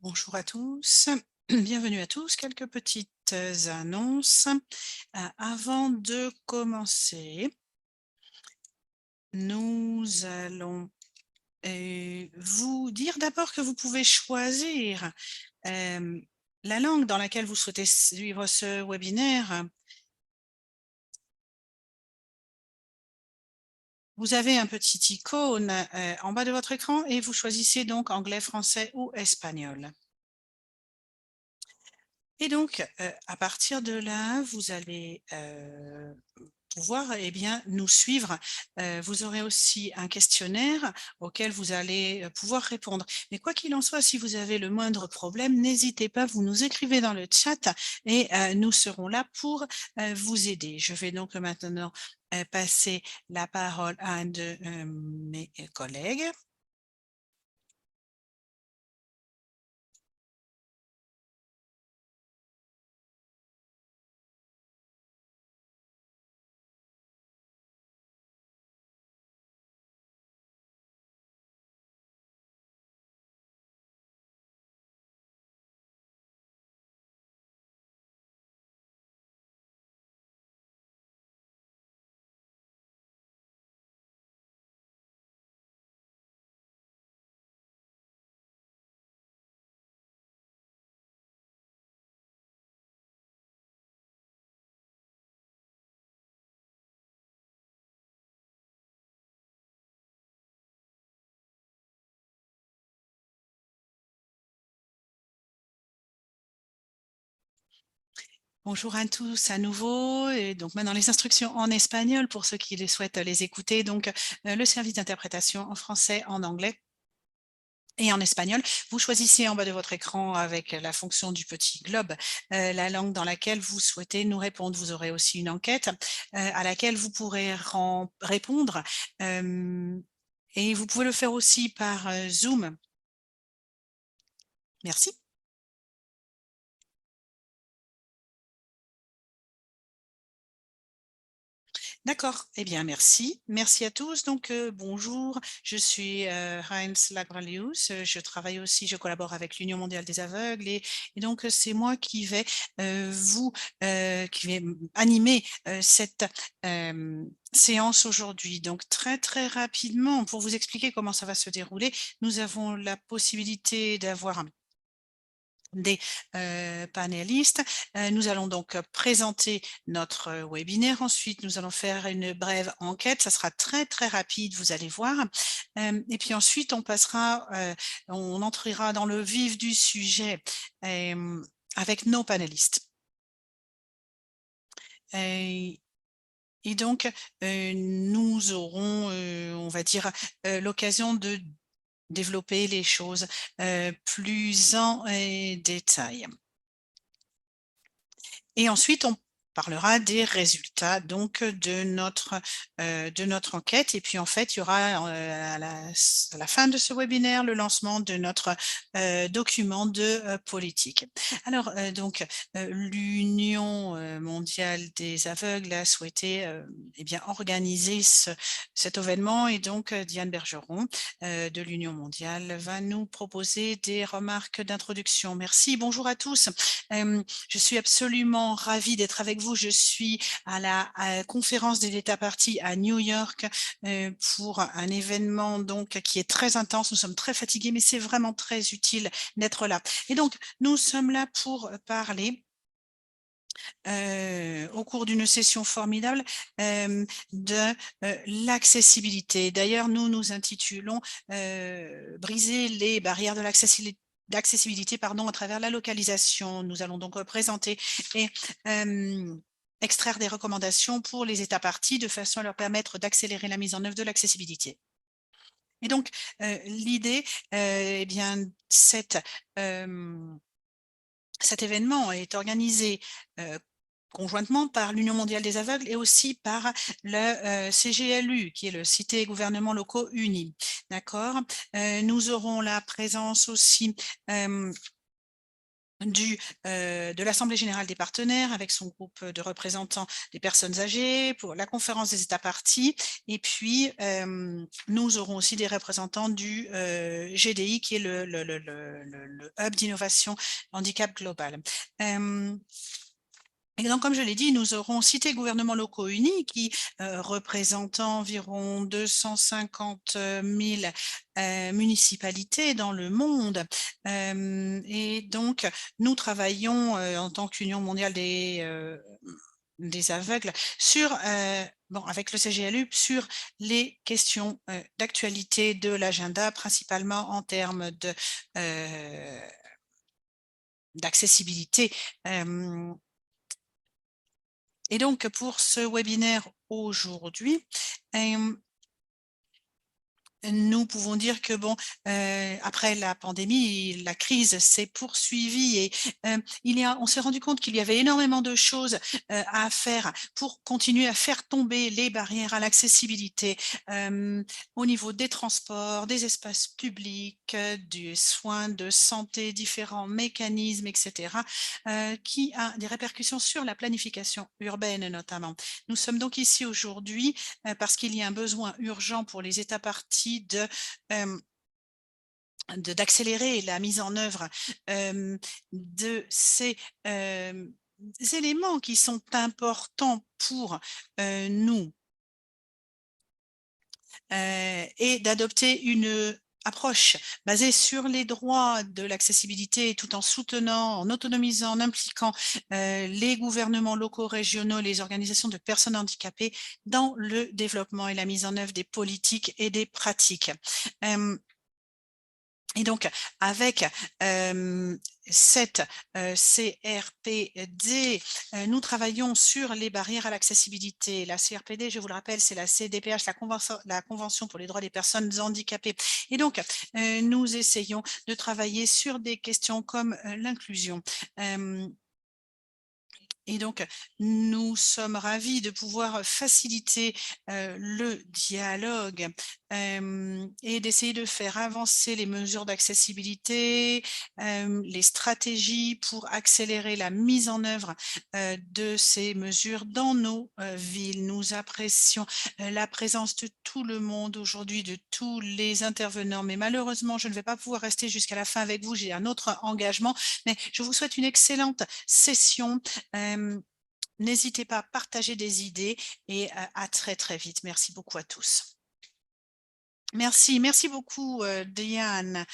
Bonjour à tous, bienvenue à tous. Quelques petites annonces. Avant de commencer, nous allons vous dire d'abord que vous pouvez choisir la langue dans laquelle vous souhaitez suivre ce webinaire. Vous avez un petit icône en bas de votre écran et vous choisissez donc anglais, français ou espagnol. Et donc, à partir de là, vous allez pouvoir bien, nous suivre. Vous aurez aussi un questionnaire auquel vous allez pouvoir répondre. Mais quoi qu'il en soit, si vous avez le moindre problème, n'hésitez pas, vous nous écrivez dans le chat et nous serons là pour vous aider. Je vais donc maintenant passer la parole à un de mes collègues. Bonjour à tous à nouveau. Et donc maintenant les instructions en espagnol pour ceux qui les souhaitent les écouter. Donc le service d'interprétation en français, en anglais et en espagnol. Vous choisissez en bas de votre écran avec la fonction du petit globe la langue dans laquelle vous souhaitez nous répondre. Vous aurez aussi une enquête à laquelle vous pourrez répondre. Et vous pouvez le faire aussi par Zoom. Merci. D'accord, eh bien merci. Merci à tous. Donc bonjour, je suis Heinz Lagralius. Je travaille aussi, je collabore avec l'Union mondiale des aveugles et donc c'est moi qui vais animer cette séance aujourd'hui. Donc très rapidement, pour vous expliquer comment ça va se dérouler, nous avons la possibilité d'avoir des panélistes. Nous allons donc présenter notre webinaire. Ensuite, nous allons faire une brève enquête. Ça sera très rapide, vous allez voir. Et puis ensuite, on entrera dans le vif du sujet avec nos panélistes. Et donc, nous aurons, on va dire, l'occasion de développer les choses plus en détail. Et ensuite, on parlera des résultats donc de notre enquête. Et puis en fait, il y aura à la fin de ce webinaire le lancement de notre document de politique. Alors donc l'Union mondiale des aveugles a souhaité eh bien organiser cet événement et donc Diane Bergeron de l'Union mondiale va nous proposer des remarques d'introduction. Merci, bonjour à tous. Je suis absolument ravie d'être avec vous. Je suis à la conférence des États parties à New York pour un événement donc qui est très intense. Nous sommes très fatigués, mais c'est vraiment très utile d'être là. Et donc, nous sommes là pour parler au cours d'une session formidable de l'accessibilité. D'ailleurs, nous nous intitulons Briser les barrières de l'accessibilité à travers la localisation. Nous allons donc présenter et extraire des recommandations pour les États parties de façon à leur permettre d'accélérer la mise en œuvre de l'accessibilité. Et donc, l'idée, eh bien, cet événement est organisé conjointement par l'Union mondiale des aveugles et aussi par le CGLU, qui est le Cité gouvernements locaux unis. D'accord. Nous aurons la présence aussi de l'Assemblée générale des partenaires avec son groupe de représentants des personnes âgées, pour la conférence des États parties, et puis nous aurons aussi des représentants du GDI, qui est le hub d'innovation handicap global. Et donc, comme je l'ai dit, nous aurons cité gouvernements locaux unis qui représentent environ 250 000 municipalités dans le monde. Et donc, nous travaillons en tant qu'Union mondiale des aveugles sur, bon, avec le CGLU, sur les questions d'actualité de l'agenda, principalement en termes de d'accessibilité. Et donc, pour ce webinaire aujourd'hui, nous pouvons dire que bon, après la pandémie, la crise s'est poursuivie et on s'est rendu compte qu'il y avait énormément de choses à faire pour continuer à faire tomber les barrières à l'accessibilité au niveau des transports, des espaces publics, des soins de santé, différents mécanismes, etc., qui a des répercussions sur la planification urbaine notamment. Nous sommes donc ici aujourd'hui parce qu'il y a un besoin urgent pour les États parties d'accélérer la mise en œuvre de ces éléments qui sont importants pour nous et d'adopter une approche basée sur les droits de l'accessibilité tout en soutenant, en autonomisant, en impliquant les gouvernements locaux, régionaux, les organisations de personnes handicapées dans le développement et la mise en œuvre des politiques et des pratiques. Et donc, avec cette CRPD, nous travaillons sur les barrières à l'accessibilité. La CRPD, je vous le rappelle, c'est la CDPH, la Convention pour les droits des personnes handicapées. Et donc, nous essayons de travailler sur des questions comme l'inclusion. Et donc, nous sommes ravis de pouvoir faciliter le dialogue et d'essayer de faire avancer les mesures d'accessibilité, les stratégies pour accélérer la mise en œuvre de ces mesures dans nos villes. Nous apprécions la présence de tout le monde aujourd'hui, de tous les intervenants, mais malheureusement, je ne vais pas pouvoir rester jusqu'à la fin avec vous. J'ai un autre engagement, mais je vous souhaite une excellente session. N'hésitez pas à partager des idées et à très très vite. Merci beaucoup à tous. Merci beaucoup Diane.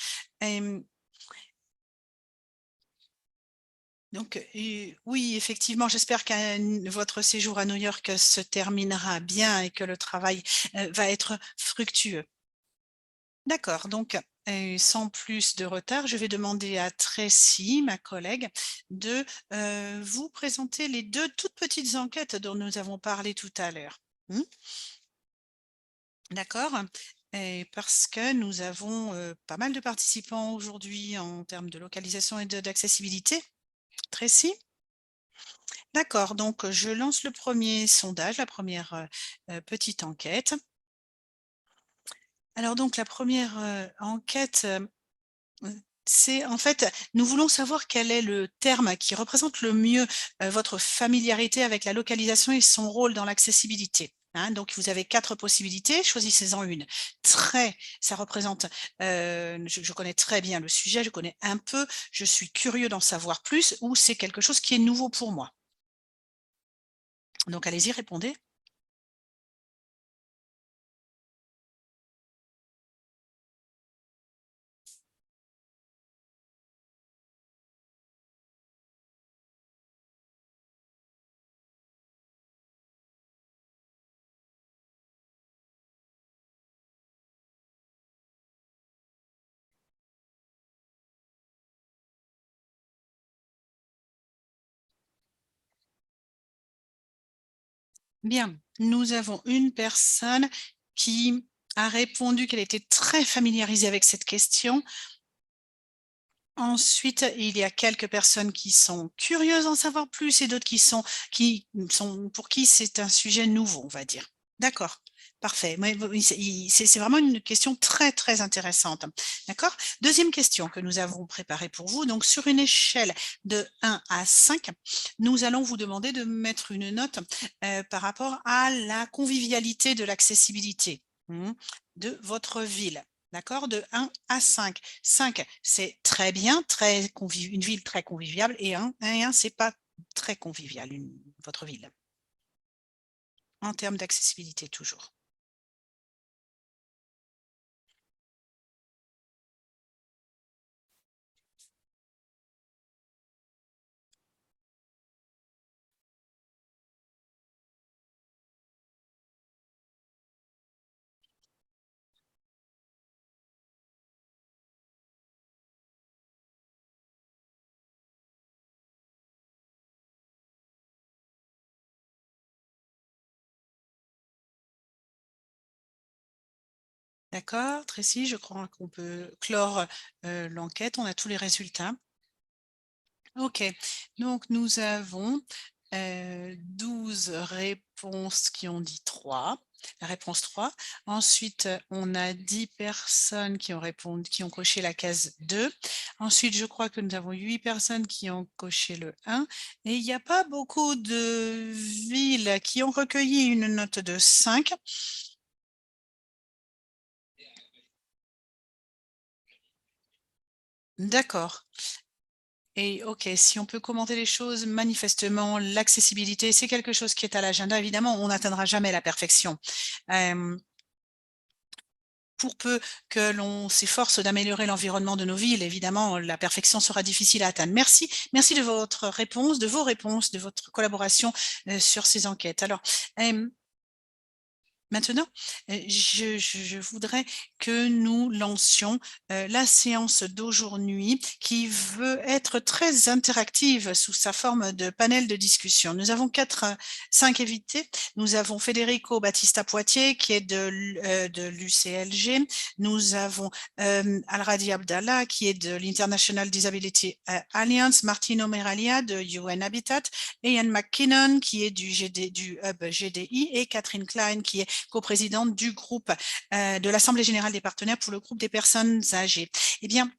Donc oui, effectivement, j'espère que votre séjour à New York se terminera bien et que le travail va être fructueux. D'accord, donc sans plus de retard, je vais demander à Tracy, ma collègue, de vous présenter les deux toutes petites enquêtes dont nous avons parlé tout à l'heure. D'accord? Et parce que nous avons pas mal de participants aujourd'hui en termes de localisation et d'accessibilité. Tracy? D'accord, donc je lance le premier sondage, la première petite enquête. Alors donc la première enquête, c'est en fait, nous voulons savoir quel est le terme qui représente le mieux votre familiarité avec la localisation et son rôle dans l'accessibilité. Hein. Donc, vous avez 4 possibilités, choisissez-en une. Ça représente, je connais très bien le sujet, je connais un peu, je suis curieux d'en savoir plus, ou c'est quelque chose qui est nouveau pour moi. Donc, allez-y, répondez. Bien, nous avons une personne qui a répondu qu'elle était très familiarisée avec cette question. Ensuite, il y a quelques personnes qui sont curieuses d'en savoir plus et d'autres qui sont pour qui c'est un sujet nouveau, on va dire. D'accord. Parfait. Oui, c'est vraiment une question très, très intéressante. D'accord? Deuxième question que nous avons préparée pour vous. Donc, sur une échelle de 1 à 5, nous allons vous demander de mettre une note par rapport à la convivialité de l'accessibilité de votre ville. D'accord? De 1 à 5. 5, c'est très bien, une ville très conviviale, et 1, c'est pas très convivial, votre ville, en termes d'accessibilité toujours. D'accord, Tracy, je crois qu'on peut clore l'enquête. On a tous les résultats. OK, donc nous avons 12 réponses qui ont dit 3, la réponse 3. Ensuite, on a 10 personnes qui ont coché la case 2. Ensuite, je crois que nous avons 8 personnes qui ont coché le 1. Et il n'y a pas beaucoup de villes qui ont recueilli une note de 5. D'accord. Et OK, si on peut commenter les choses, manifestement, l'accessibilité, c'est quelque chose qui est à l'agenda. Évidemment, on n'atteindra jamais la perfection. Hem, pour peu que l'on s'efforce d'améliorer l'environnement de nos villes, évidemment, la perfection sera difficile à atteindre. Merci de votre réponse, de vos réponses, de votre collaboration, sur ces enquêtes. Alors, hem maintenant, je voudrais que nous lancions, la séance d'aujourd'hui qui veut être très interactive sous sa forme de panel de discussion. Nous avons 5 invités. Nous avons Federico Battista Poitier qui est de l'UCLG. Nous avons, Alradi Abdallah qui est de l'International Disability Alliance, Martino Meralia de UN Habitat, Ian McKinnon qui est du hub GDI et Catherine Klein qui est coprésidente du groupe de l'Assemblée générale des partenaires pour le groupe des personnes âgées. Eh bien,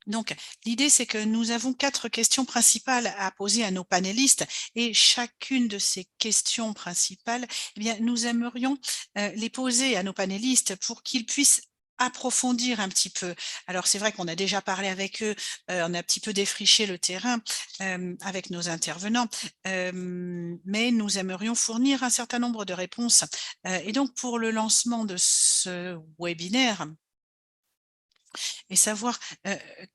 donc, l'idée, c'est que nous avons 4 questions principales à poser à nos panélistes et chacune de ces questions principales, eh bien, nous aimerions les poser à nos panélistes pour qu'ils puissent approfondir un petit peu. Alors, c'est vrai qu'on a déjà parlé avec eux, on a un petit peu défriché le terrain avec nos intervenants, mais nous aimerions fournir un certain nombre de réponses. Et donc, pour le lancement de ce webinaire, et savoir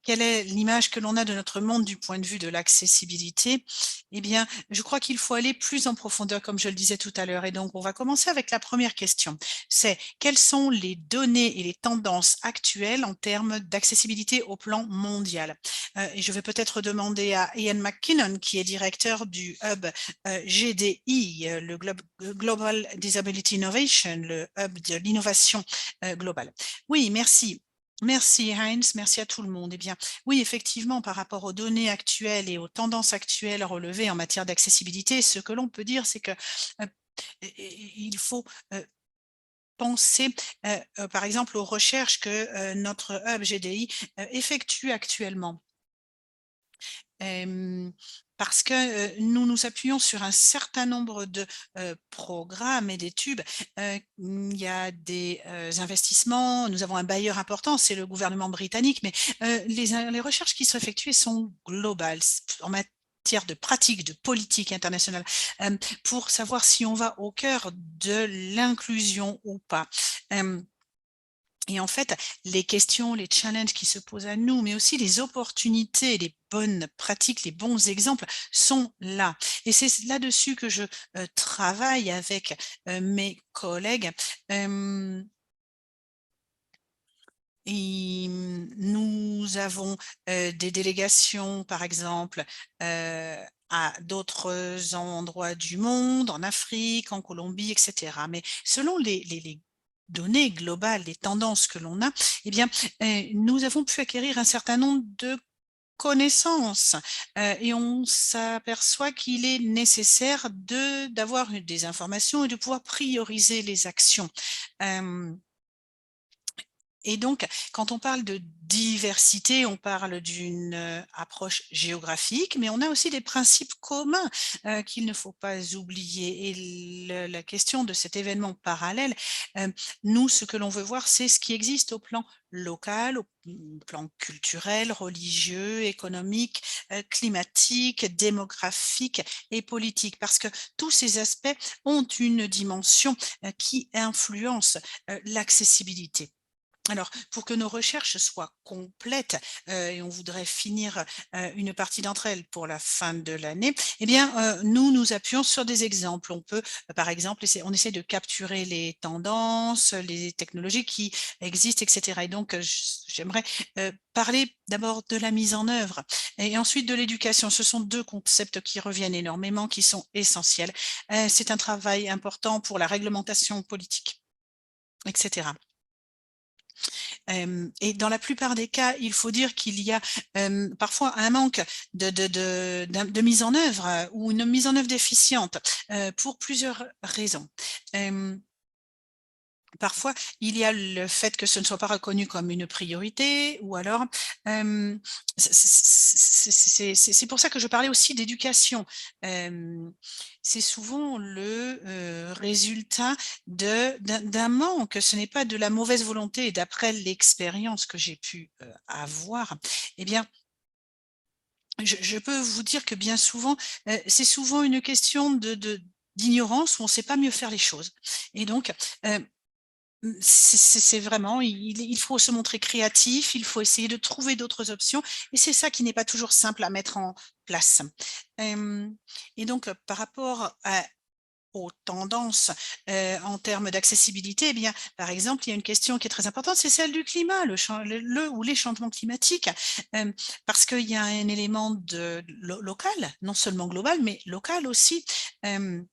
quelle est l'image que l'on a de notre monde du point de vue de l'accessibilité, eh bien, je crois qu'il faut aller plus en profondeur, comme je le disais tout à l'heure. Et donc, on va commencer avec la première question. C'est quelles sont les données et les tendances actuelles en termes d'accessibilité au plan mondial? Et je vais peut-être demander à Ian McKinnon, qui est directeur du hub GDI, le Global Disability Innovation, le hub de l'innovation globale. Oui, merci. Merci Heinz, merci à tout le monde. Eh bien, oui, effectivement, par rapport aux données actuelles et aux tendances actuelles relevées en matière d'accessibilité, ce que l'on peut dire, c'est que il faut penser, par exemple, aux recherches que notre hub GDI effectue actuellement. Parce que nous nous appuyons sur un certain nombre de programmes et d'études. Il y a des investissements, nous avons un bailleur important, c'est le gouvernement britannique, mais les recherches qui sont effectuées sont globales en matière de pratique, de politique internationale, pour savoir si on va au cœur de l'inclusion ou pas. Et en fait, les questions, les challenges qui se posent à nous, mais aussi les opportunités, les bonnes pratiques, les bons exemples sont là. Et c'est là-dessus que je travaille avec mes collègues. Euh, nous avons des délégations, par exemple, à d'autres endroits du monde, en Afrique, en Colombie, etc. Mais selon les données globales, les tendances que l'on a, eh bien, nous avons pu acquérir un certain nombre de connaissance et on s'aperçoit qu'il est nécessaire d'avoir des informations et de pouvoir prioriser les actions. Et donc, quand on parle de diversité, on parle d'une approche géographique, mais on a aussi des principes communs qu'il ne faut pas oublier. Et la question de cet événement parallèle, nous, ce que l'on veut voir, c'est ce qui existe au plan local, au plan culturel, religieux, économique, climatique, démographique et politique, parce que tous ces aspects ont une dimension qui influence l'accessibilité. Alors, pour que nos recherches soient complètes, et on voudrait finir une partie d'entre elles pour la fin de l'année, eh bien, nous nous appuyons sur des exemples. On peut, par exemple, on essaie de capturer les tendances, les technologies qui existent, etc. Et donc, j'aimerais parler d'abord de la mise en œuvre et ensuite de l'éducation. Ce sont deux concepts qui reviennent énormément, qui sont essentiels. C'est un travail important pour la réglementation politique, etc. Et dans la plupart des cas, il faut dire qu'il y a parfois un manque de mise en œuvre ou une mise en œuvre déficiente pour plusieurs raisons. Parfois, il y a le fait que ce ne soit pas reconnu comme une priorité ou alors, hem, c'est pour ça que je parlais aussi d'éducation. C'est souvent le, résultat d'un manque. Ce n'est pas de la mauvaise volonté et d'après l'expérience que j'ai pu, avoir, eh bien, je peux vous dire que bien souvent, c'est souvent une question d'ignorance où on ne sait pas mieux faire les choses et donc, c'est vraiment il faut se montrer créatif, il faut essayer de trouver d'autres options et c'est ça qui n'est pas toujours simple à mettre en place. Hem et donc, par rapport aux tendances, en termes d'accessibilité, eh bien, par exemple, il y a une question qui est très importante, c'est celle du climat, le ou les changements climatiques, hem, parce qu'il y a un élément de local, non seulement global, mais local aussi. Hem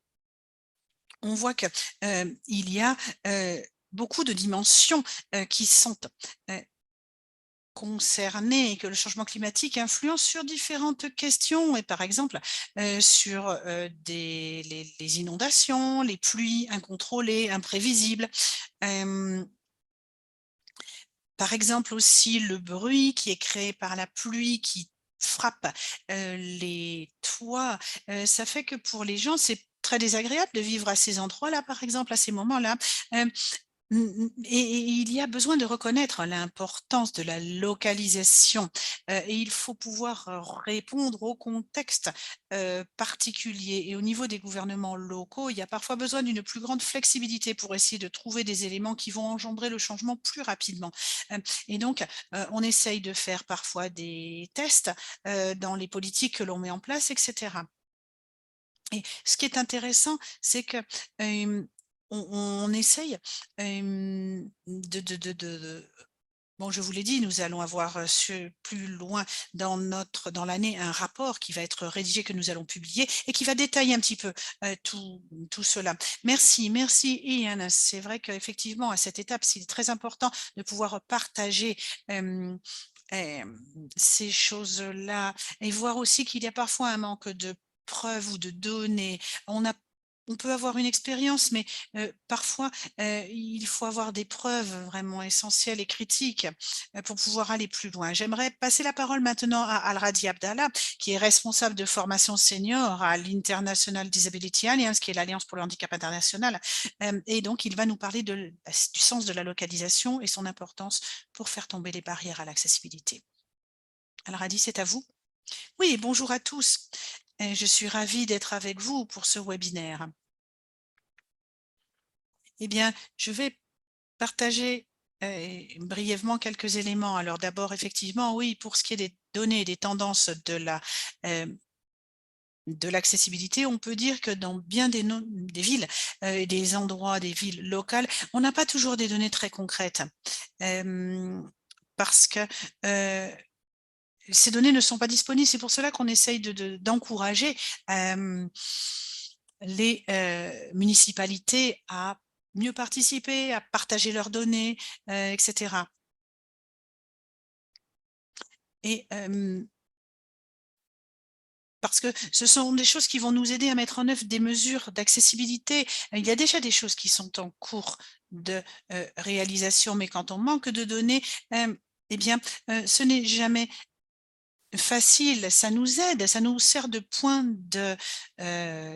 on voit que, il y a, beaucoup de dimensions, qui sont, heu, concernées et que le changement climatique influence sur différentes questions et par exemple, sur, les inondations, les pluies incontrôlées, imprévisibles. Hem, Par exemple aussi le bruit qui est créé par la pluie qui frappe, les toits, ça fait que pour les gens, c'est très désagréable de vivre à ces endroits-là, par exemple, à ces moments-là. Hem, et il y a besoin de reconnaître l'importance de la localisation, et il faut pouvoir, répondre au contexte, particulier et au niveau des gouvernements locaux, il y a parfois besoin d'une plus grande flexibilité pour essayer de trouver des éléments qui vont engendrer le changement plus rapidement. Et donc, on essaye de faire parfois des tests, dans les politiques que l'on met en place et cetera. Et ce qui est intéressant, c'est que, hem, on essaye, bon, je vous l'ai dit, nous allons avoir, plus loin dans l'année, un rapport qui va être rédigé, que nous allons publier et qui va détailler un petit peu, tout cela. Merci, merci Ian. C'est vrai qu'effectivement, à cette étape, c'est très important de pouvoir partager, hem, ces choses-là et voir aussi qu'il y a parfois un manque de preuves ou de données. On a on peut avoir une expérience, mais parfois, il faut avoir des preuves vraiment essentielles et critiques, pour pouvoir aller plus loin. J'aimerais passer la parole maintenant à Al-Radi Abdallah, qui est responsable de formation senior à l'International Disability Alliance, qui est l'Alliance pour le handicap international. Et donc il va nous parler du sens de la localisation et son importance pour faire tomber les barrières à l'accessibilité. Al-Radi, c'est à vous. Oui, bonjour à tous. Je suis ravie d'être avec vous pour ce webinaire. Eh bien, je vais partager, brièvement quelques éléments. Alors d'abord, effectivement, oui, pour ce qui est des données et des tendances hem, de l'accessibilité, on peut dire que dans bien des villes, et des endroits, des villes locales, on n'a pas toujours des données très concrètes. Parce que, heu, ces données ne sont pas disponibles. C'est pour cela qu'on essaye d'encourager, les, municipalités à mieux participer, à partager leurs données, et cetera. Et parce que ce sont des choses qui vont nous aider à mettre en œuvre des mesures d'accessibilité. Il y a déjà des choses qui sont en cours de, réalisation, mais quand on manque de données, eh bien, ce n'est jamais facile. Ça nous aide, ça nous sert de point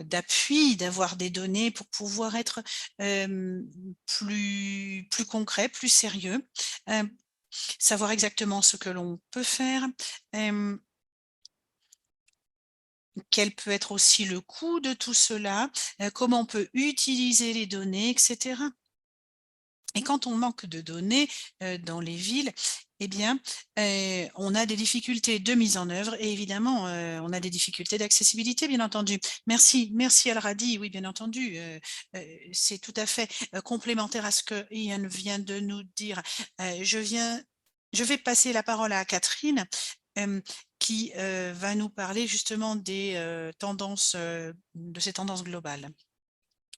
d'appui, d'avoir des données pour pouvoir être, plus concret, plus sérieux, hem, savoir exactement ce que l'on peut faire, hem quel peut être aussi le coût de tout cela, comment on peut utiliser les données et cetera. Et quand on manque de données, dans les villes, eh bien, on a des difficultés de mise en œuvre et évidemment, on a des difficultés d'accessibilité, bien entendu. Merci, merci Al-Radi, oui, bien entendu, c'est tout à fait, complémentaire à ce que Ian vient de nous dire. Je vais passer la parole à Catherine, hem, qui, va nous parler justement des, tendances, de ces tendances globales.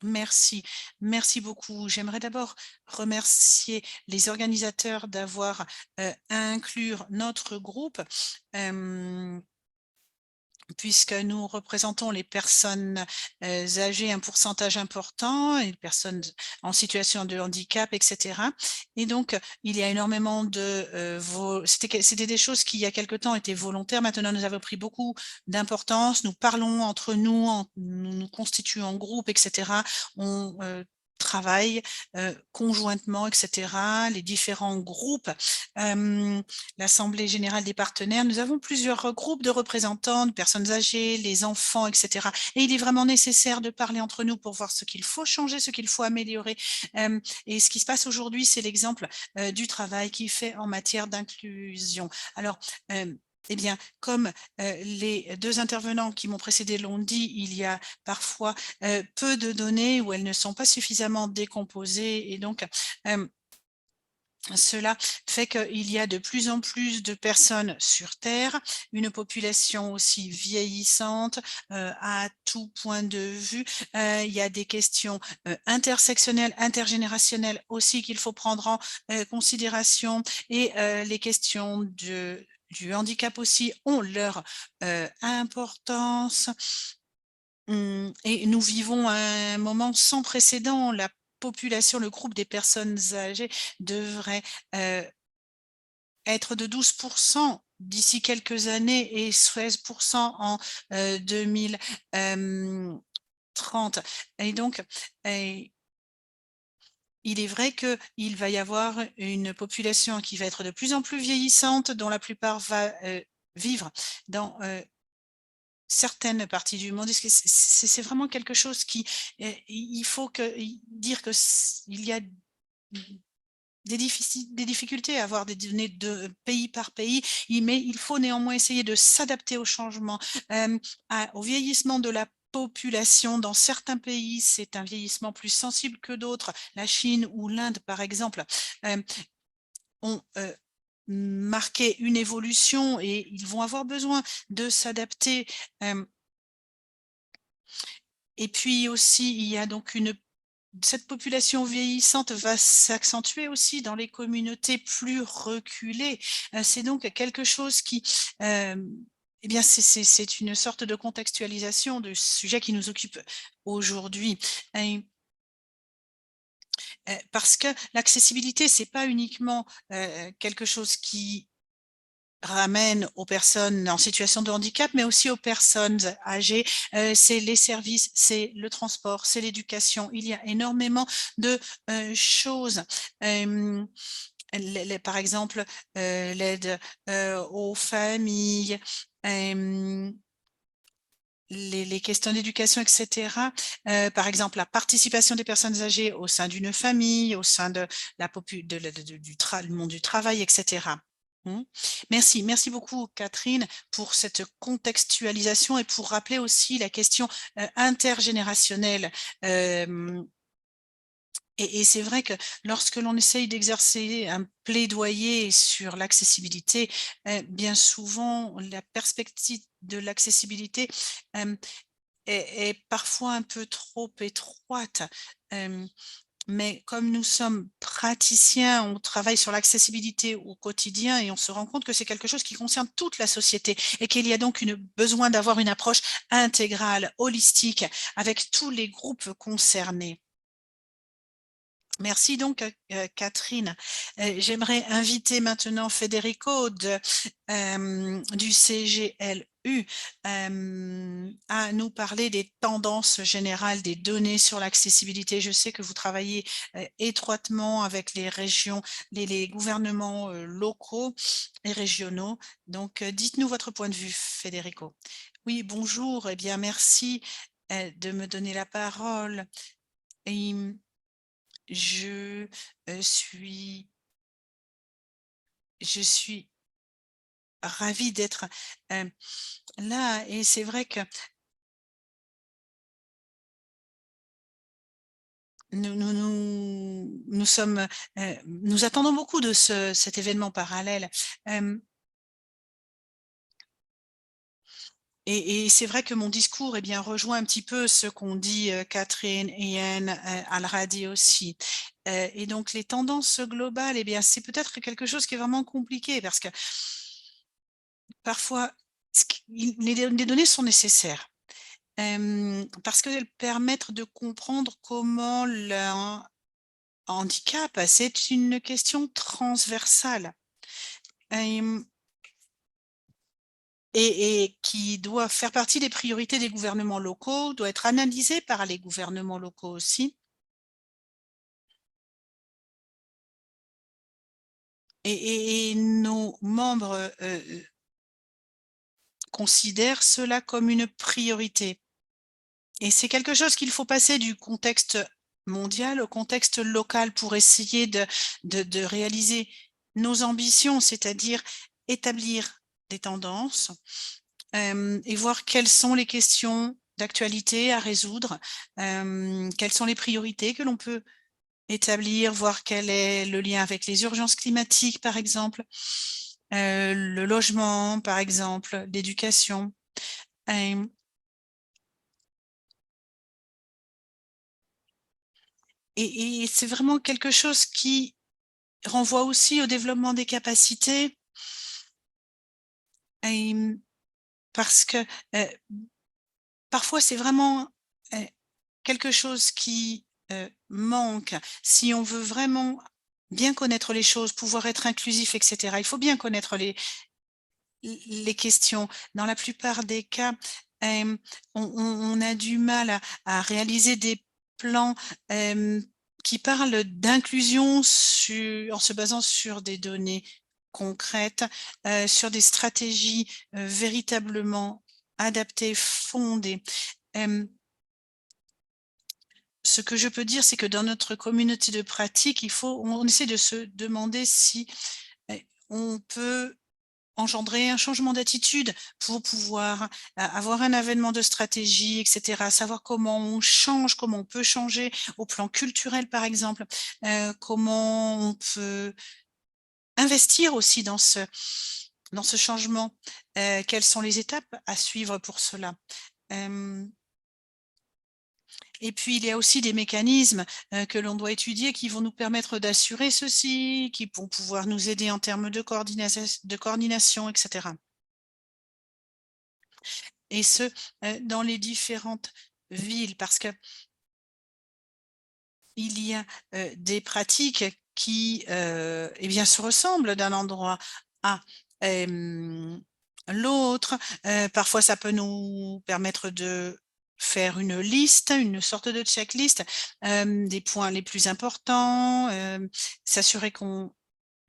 Merci, merci beaucoup. J'aimerais d'abord remercier les organisateurs d'avoir, inclus notre groupe, hem, puisque nous représentons les personnes, âgées, un pourcentage important et les personnes en situation de handicap et cetera et donc il y a énormément de, c'était des choses qui, il y a quelque temps, étaient volontaires. Maintenant, nous avons pris beaucoup d'importance. Nous parlons entre nous, nous nous constituons en groupe et cetera. On, travaille, conjointement et cetera, les différents groupes, l'assemblée générale des partenaires. Nous avons plusieurs groupes de représentants, de personnes âgées, les enfants, et cetera. Et il est vraiment nécessaire de parler entre nous pour voir ce qu'il faut changer, ce qu'il faut améliorer. Et ce qui se passe aujourd'hui, c'est l'exemple du travail qui est fait en matière d'inclusion. Alors, eh bien, comme les deux intervenants qui m'ont précédé l'ont dit, il y a parfois peu de données ou elles ne sont pas suffisamment décomposées et donc cela fait qu'il y a de plus en plus de personnes sur terre, une population aussi vieillissante, à tout point de vue. Il y a des questions, intersectionnelles, intergénérationnelles aussi qu'il faut prendre en, considération et les questions du handicap aussi ont leur, importance. Et nous vivons un moment sans précédent. La population, le groupe des personnes âgées devrait, heu, être de 12 d'ici quelques années et 16 en, 2030 et donc, heu, il est vrai qu'il va y avoir une population qui va être de plus en plus vieillissante, dont la plupart va, vivre dans, certaines parties du monde. Est-ce que c'est vraiment quelque chose qui, il faut dire que il y a des difficultés à avoir des données de pays par pays, mais il faut néanmoins essayer de s'adapter au changement, au vieillissement de la population. Dans certains pays, c'est un vieillissement plus sensible que d'autres. La Chine ou l'Inde, par exemple, hem, ont, marqué une évolution et ils vont avoir besoin de s'adapter, hem et puis aussi, il y a donc cette population vieillissante va s'accentuer aussi dans les communautés plus reculées. C'est donc quelque chose qui, hem, eh bien, c'est une sorte de contextualisation du sujet qui nous occupe aujourd'hui et parce que l'accessibilité, c'est pas uniquement, quelque chose qui ramène aux personnes en situation de handicap, mais aussi aux personnes âgées. C'est les services, c'est le transport, c'est l'éducation. Il y a énormément de, choses. Hem, par exemple, l'aide, aux familles, hem, les questions d'éducation et cetera. Par exemple, la participation des personnes âgées au sein d'une famille, au sein de la popu de la de du monde du travail et cetera. Mmh. Merci, merci beaucoup Catherine pour cette contextualisation et pour rappeler aussi la question, intergénérationnelle. Hem et c'est vrai que lorsque l'on essaye d'exercer un plaidoyer sur l'accessibilité, bien souvent la perspective de l'accessibilité, hem, est parfois un peu trop étroite. Hem Mais comme nous sommes praticiens, on travaille sur l'accessibilité au quotidien et on se rend compte que c'est quelque chose qui concerne toute la société et qu'il y a donc besoin d'avoir une approche intégrale, holistique, avec tous les groupes concernés. Merci donc, Catherine. J'aimerais inviter maintenant Federico du CGLU à nous parler des tendances générales des données sur l'accessibilité. Je sais que vous travaillez étroitement avec les régions, les gouvernements locaux et régionaux. Donc, dites-nous votre point de vue, Federico. Oui, bonjour. Eh bien, merci de me donner la parole. Et, je, suis je suis ravie d'être, là et c'est vrai que nous sommes, nous attendons beaucoup de cet événement parallèle, hem et c'est vrai que mon discours, eh bien, rejoint un petit peu ce qu'ont dit, Catherine et Anne, Al-Radi aussi, et donc les tendances globales, eh bien, c'est peut-être quelque chose qui est vraiment compliqué parce que parfois, les données sont nécessaires. Parce qu'elles permettent de comprendre comment le handicap, c'est une question transversale, hem et qui doit faire partie des priorités des gouvernements locaux, doit être analysée par les gouvernements locaux aussi et nos membres, considèrent cela comme une priorité et c'est quelque chose qu'il faut passer du contexte mondial au contexte local pour essayer de réaliser nos ambitions, c'est-à-dire établir des tendances, et voir quelles sont les questions d'actualité à résoudre, quelles sont les priorités que l'on peut établir, voir quel est le lien avec les urgences climatiques, par exemple, le logement, par exemple, l'éducation. Hem et c'est vraiment quelque chose qui renvoie aussi au développement des capacités, hem, parce que, heu, parfois c'est vraiment, heu, quelque chose qui, manque. Si on veut vraiment bien connaître les choses, pouvoir être inclusif et cetera, il faut bien connaître les questions. Dans la plupart des cas, hem, on a du mal à réaliser des plans, qui parlent d'inclusion en se basant sur des données concrètes, sur des stratégies, véritablement adaptées, fondées. Hem, Ce que je peux dire, c'est que dans notre communauté de pratique, on essaie de se demander si, on peut engendrer un changement d'attitude pour pouvoir avoir un avènement de stratégie et cetera. Savoir comment on change, comment on peut changer au plan culturel, par exemple, comment on peut investir aussi dans ce changement, quelles sont les étapes à suivre pour cela? Hem Et puis il y a aussi des mécanismes, que l'on doit étudier qui vont nous permettre d'assurer ceci, qui vont pouvoir nous aider en termes de coordination et cetera. Et ce, dans les différentes villes parce qu'il y a, des pratiques qui, eh bien, se ressemblent d'un endroit à, l'autre. Parfois ça peut nous permettre de faire une liste, une sorte de checklist, des points les plus importants, s'assurer qu'on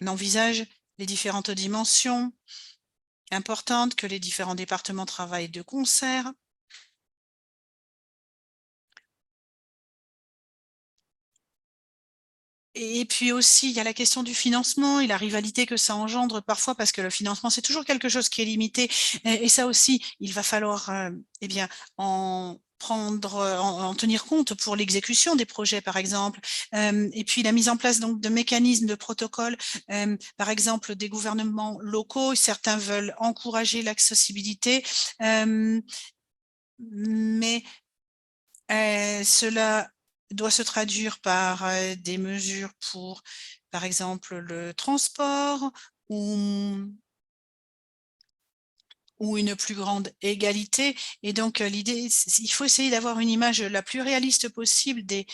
envisage les différentes dimensions importantes, que les différents départements travaillent de concert. Et puis aussi, il y a la question du financement et la rivalité que ça engendre parfois parce que le financement, c'est toujours quelque chose qui est limité et ça aussi, il va falloir, eh bien, en tenir compte pour l'exécution des projets, par exemple. Et puis la mise en place donc de mécanismes, de protocoles, par exemple des gouvernements locaux, certains veulent encourager l'accessibilité, mais cela doit se traduire par des mesures pour, par exemple, le transport ou une plus grande égalité. Et donc l'idée, il faut essayer d'avoir une image la plus réaliste possible des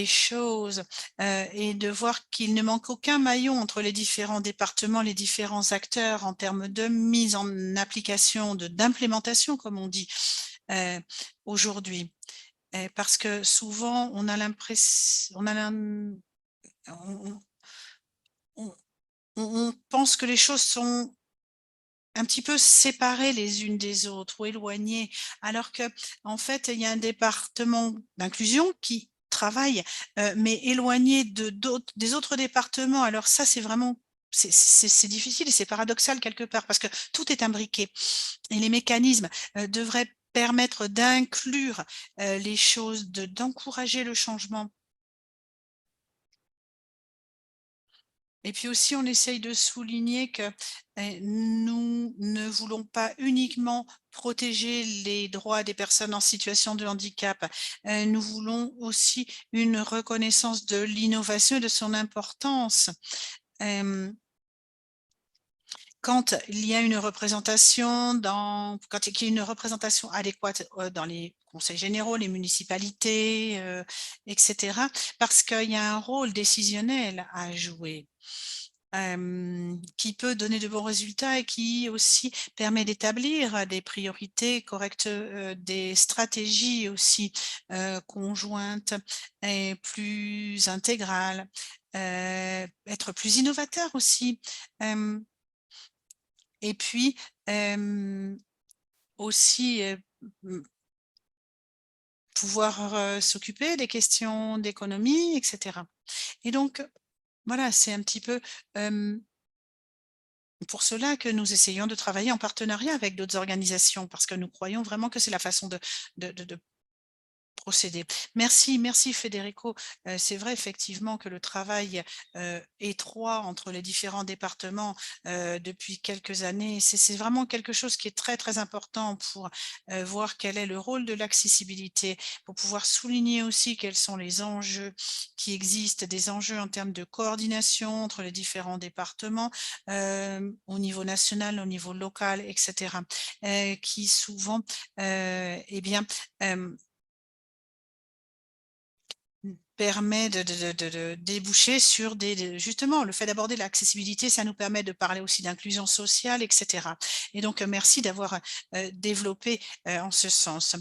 choses, et de voir qu'il ne manque aucun maillon entre les différents départements, les différents acteurs en termes de mise en application, d'implémentation comme on dit, heu, aujourd'hui. Parce que souvent on a l'impress on a l'im on on on pense que les choses sont un petit peu séparées les unes des autres ou éloignées, alors que en fait, il y a un département d'inclusion qui travaille, mais éloigné des autres départements. Alors ça, c'est vraiment c'est difficile et c'est paradoxal quelque part parce que tout est imbriqué et les mécanismes, devraient permettre d'inclure, les choses, d'encourager le changement. Et puis aussi, on essaye de souligner que, nous ne voulons pas uniquement protéger les droits des personnes en situation de handicap. Nous voulons aussi une reconnaissance de l'innovation et de son importance. Hem, Quand il y a une représentation quand il y a une représentation adéquate, dans les conseils généraux, les municipalités, et cetera, parce qu'il y a un rôle décisionnel à jouer. Qui peut donner de bons résultats et qui aussi permet d'établir des priorités correctes, des stratégies aussi, conjointes et plus intégrales, être plus innovateur aussi. Hem Et puis, hem, aussi, mmh, pouvoir, s'occuper des questions d'économie et cetera. Et donc, voilà, c'est un petit peu, pour cela que nous essayons de travailler en partenariat avec d'autres organisations, parce que nous croyons vraiment que c'est la façon de procéder. Merci, merci Federico. C'est vrai effectivement que le travail, étroit entre les différents départements, depuis quelques années, c'est vraiment quelque chose qui est très, très important pour, voir quel est le rôle de l'accessibilité, pour pouvoir souligner aussi quels sont les enjeux qui existent, des enjeux en termes de coordination entre les différents départements, au niveau national, au niveau local et cetera, qui souvent, eh bien, hem permet de déboucher sur justement, le fait d'aborder l'accessibilité, ça nous permet de parler aussi d'inclusion sociale et cetera. Et donc, merci d'avoir, développé, en ce sens.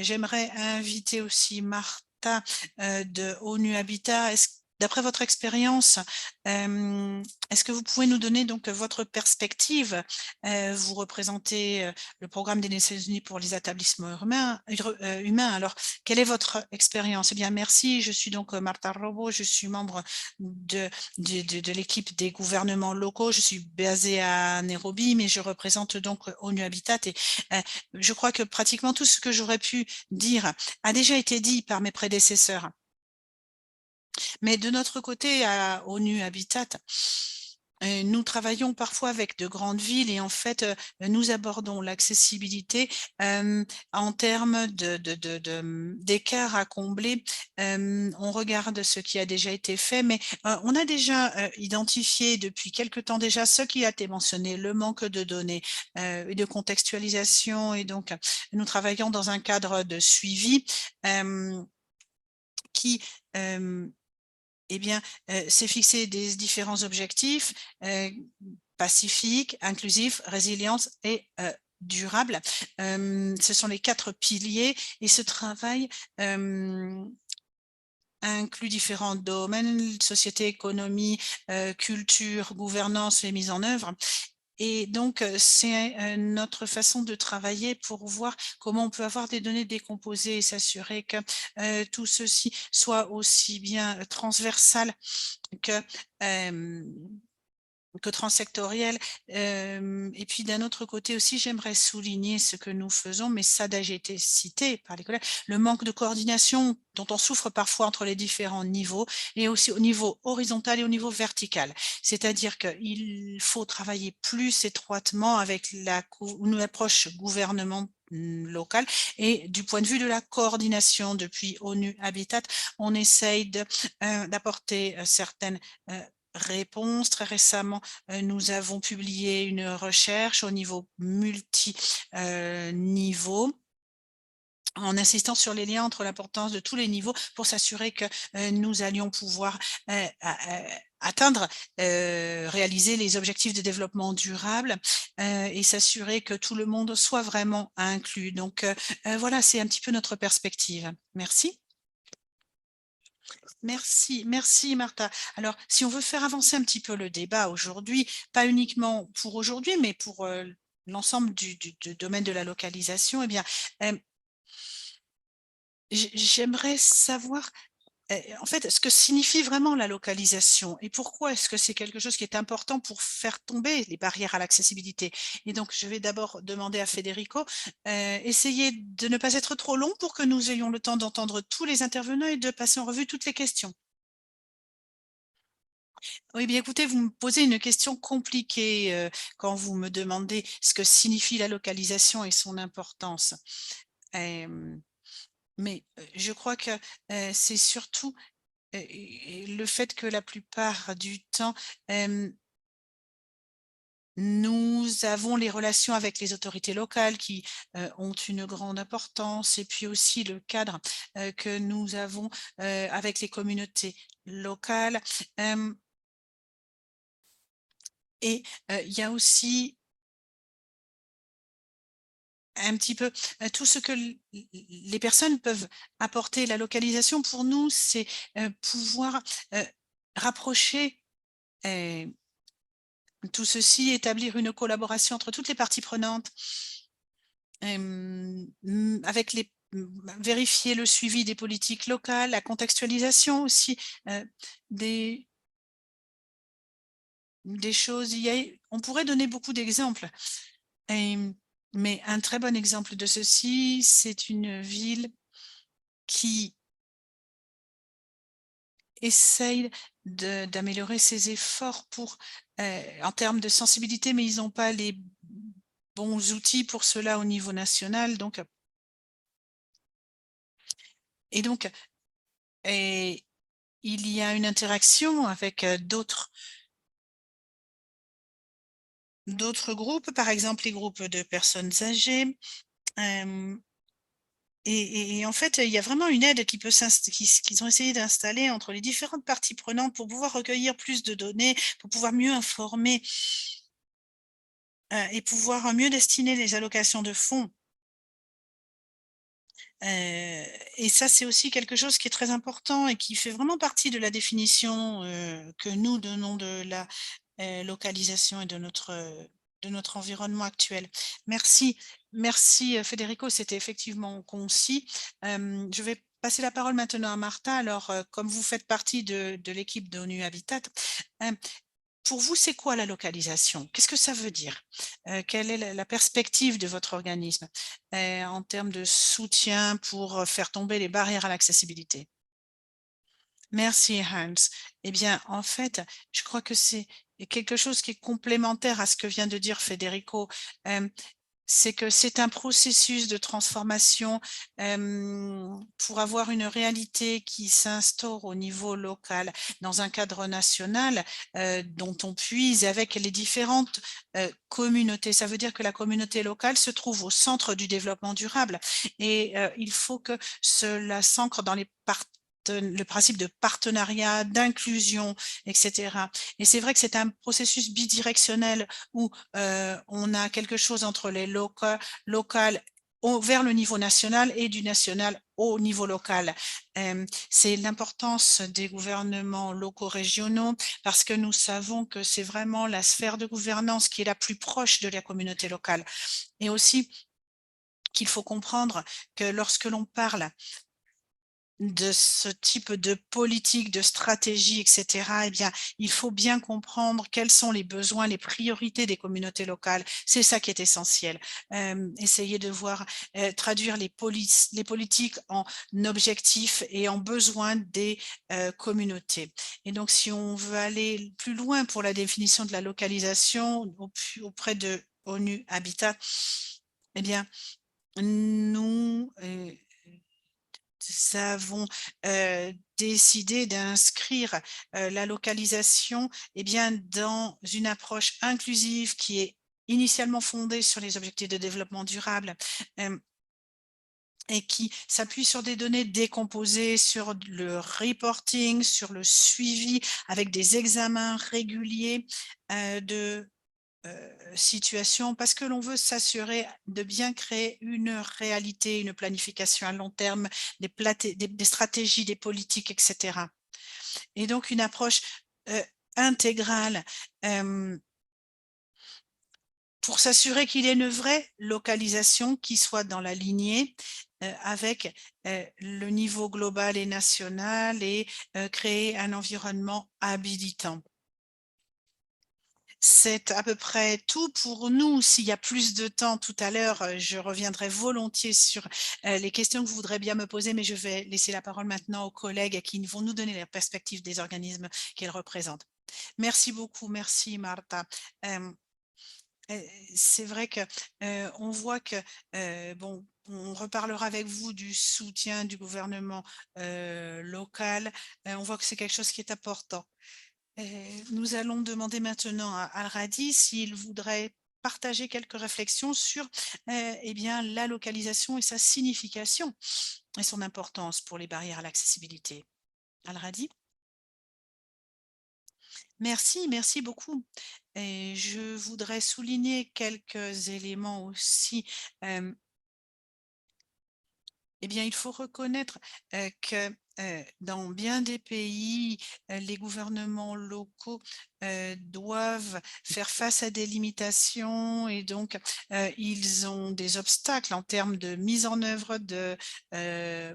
J'aimerais inviter aussi Martha, de ONU Habitat. D'après votre expérience, est-ce que vous pouvez nous donner donc votre perspective? Vous représentez, le programme des Nations unies pour les établissements humains. Alors, quelle est votre expérience? Eh bien, merci. Je suis donc Martha Robo. Je suis membre de l'équipe des gouvernements locaux. Je suis basée à Nairobi, mais je représente donc ONU Habitat. Et je crois que pratiquement tout ce que j'aurais pu dire a déjà été dit par mes prédécesseurs. Mais de notre côté, à ONU Habitat, nous travaillons parfois avec de grandes villes et en fait, nous abordons l'accessibilité, en termes d'écart à combler. On regarde ce qui a déjà été fait, mais, on a déjà, identifié depuis quelque temps déjà ce qui a été mentionné, le manque de données, et de contextualisation. Et donc, nous travaillons dans un cadre de suivi, hem, qui, hem eh bien, s'est fixé des différents objectifs, heu, pacifiques, inclusifs, résilience et durable. Ce sont les 4 piliers et ce travail, inclut différents domaines: société, économie, culture, gouvernance et mise en œuvre. Et donc, c'est, notre façon de travailler pour voir comment on peut avoir des données décomposées et s'assurer que, tout ceci soit aussi bien, transversal que, hem, que transsectoriel. Et puis d'un autre côté aussi, j'aimerais souligner ce que nous faisons, mais ça a déjà été cité par les collègues, le manque de coordination dont on souffre parfois entre les différents niveaux et aussi au niveau horizontal et au niveau vertical. C'est-à-dire qu'il faut travailler plus étroitement avec une approche gouvernementale locale. Et du point de vue de la coordination depuis ONU Habitat, on essaye d'apporter certaines réponses. Très récemment, nous avons publié une recherche au niveau multi-niveau, en insistant sur les liens entre l'importance de tous les niveaux pour s'assurer que nous allions pouvoir atteindre, réaliser les objectifs de développement durable et s'assurer que tout le monde soit vraiment inclus. Donc voilà, c'est un petit peu notre perspective. Merci. Merci, merci Martha. Alors, si on veut faire avancer un petit peu le débat aujourd'hui, pas uniquement pour aujourd'hui, mais pour l'ensemble du domaine de la localisation, eh bien, j'aimerais savoir en fait ce que signifie vraiment la localisation et pourquoi est-ce que c'est quelque chose qui est important pour faire tomber les barrières à l'accessibilité. Et donc, je vais d'abord demander à Federico, essayer de ne pas être trop long pour que nous ayons le temps d'entendre tous les intervenants et de passer en revue toutes les questions. Oui, bien écoutez, vous me posez une question compliquée quand vous me demandez ce que signifie la localisation et son importance. Hem, mais je crois que c'est surtout et le fait que la plupart du temps, nous avons les relations avec les autorités locales qui ont une grande importance et puis aussi le cadre que nous avons avec les communautés locales. Hem, et il y a aussi un petit peu tout ce que les personnes peuvent apporter. La localisation pour nous, c'est pouvoir euh, rapprocher tout ceci, établir une collaboration entre toutes les parties prenantes, avec vérifier le suivi des politiques locales, la contextualisation aussi euh, des, des choses. On pourrait donner beaucoup d'exemples. Mais un très bon exemple de ceci, c'est une ville qui essaye d'améliorer ses efforts en termes de sensibilité, mais ils n'ont pas les bons outils pour cela au niveau national. Donc, et il y a une interaction avec d'autres groupes, par exemple les groupes de personnes âgées. euh, et en fait, il y a vraiment une aide qui peut qu'ils ont essayé d'installer entre les différentes parties prenantes pour pouvoir recueillir plus de données, pour pouvoir mieux informer et pouvoir mieux destiner les allocations de fonds. Et ça, c'est aussi quelque chose qui est très important et qui fait vraiment partie de la définition que nous donnons de la localisation et de notre environnement actuel. Merci, merci Federico, c'était effectivement concis. Je vais passer la parole maintenant à Martha. Alors, comme vous faites partie de l'équipe d'ONU Habitat, euh, pour vous, c'est quoi la localisation? Qu'est-ce que ça veut dire? Quelle est la perspective de votre organisme en termes de soutien pour faire tomber les barrières à l'accessibilité? Merci Hans. Eh bien, en fait, je crois que c'est quelque chose qui est complémentaire à ce que vient de dire Federico. Euh, c'est que c'est un processus de transformation pour avoir une réalité qui s'instaure au niveau local dans un cadre national dont on puise avec les différentes communautés. Ça veut dire que la communauté locale se trouve au centre du développement durable et il faut que cela s'ancre dans le principe de partenariat, d'inclusion, etc. Et c'est vrai que c'est un processus bidirectionnel où on a quelque chose entre les locales vers le niveau national et du national au niveau local. C'est l'importance des gouvernements locaux régionaux parce que nous savons que c'est vraiment la sphère de gouvernance qui est la plus proche de la communauté locale. Et aussi qu'il faut comprendre que lorsque l'on parle de ce type de politique, de stratégie, etc., eh bien, il faut bien comprendre quels sont les besoins, les priorités des communautés locales. C'est ça qui est essentiel. Essayer de voir, traduire les politiques en objectifs et en besoins des communautés. Et donc, si on veut aller plus loin pour la définition de la localisation auprès de ONU Habitat, eh bien, nous avons décidé d'inscrire la localisation, eh bien, dans une approche inclusive qui est initialement fondée sur les objectifs de développement durable. Hem Et qui s'appuie sur des données décomposées, sur le reporting, sur le suivi avec des examens réguliers, de, situations parce que l'on veut s'assurer de bien créer une réalité, une planification à long terme, des stratégies, des politiques et cetera. Et donc une approche, heu, intégrale, hem pour s'assurer qu'il y ait une vraie localisation qui soit dans la lignée, avec, le niveau global et national et créer un environnement habilitant. C'est à peu près tout pour nous. S'il y a plus de temps tout à l'heure, je reviendrai volontiers sur, les questions que vous voudrez bien me poser, mais je vais laisser la parole maintenant aux collègues qui vont nous donner les perspectives des organismes qu'ils représentent. Merci beaucoup, merci Martha. Hem c'est vrai que, on voit que, bon, on reparlera avec vous du soutien du gouvernement, local. On voit que c'est quelque chose qui est important. Nous allons demander maintenant à Al-Radi s'il voudrait partager quelques réflexions sur, eh bien, la localisation et sa signification et son importance pour les barrières à l'accessibilité. Al-Radi? Merci, merci beaucoup. Et je voudrais souligner quelques éléments aussi. Hem, eh bien, il faut reconnaître, que, dans bien des pays, les gouvernements locaux, doivent faire face à des limitations et donc, ils ont des obstacles en termes de mise en œuvre de,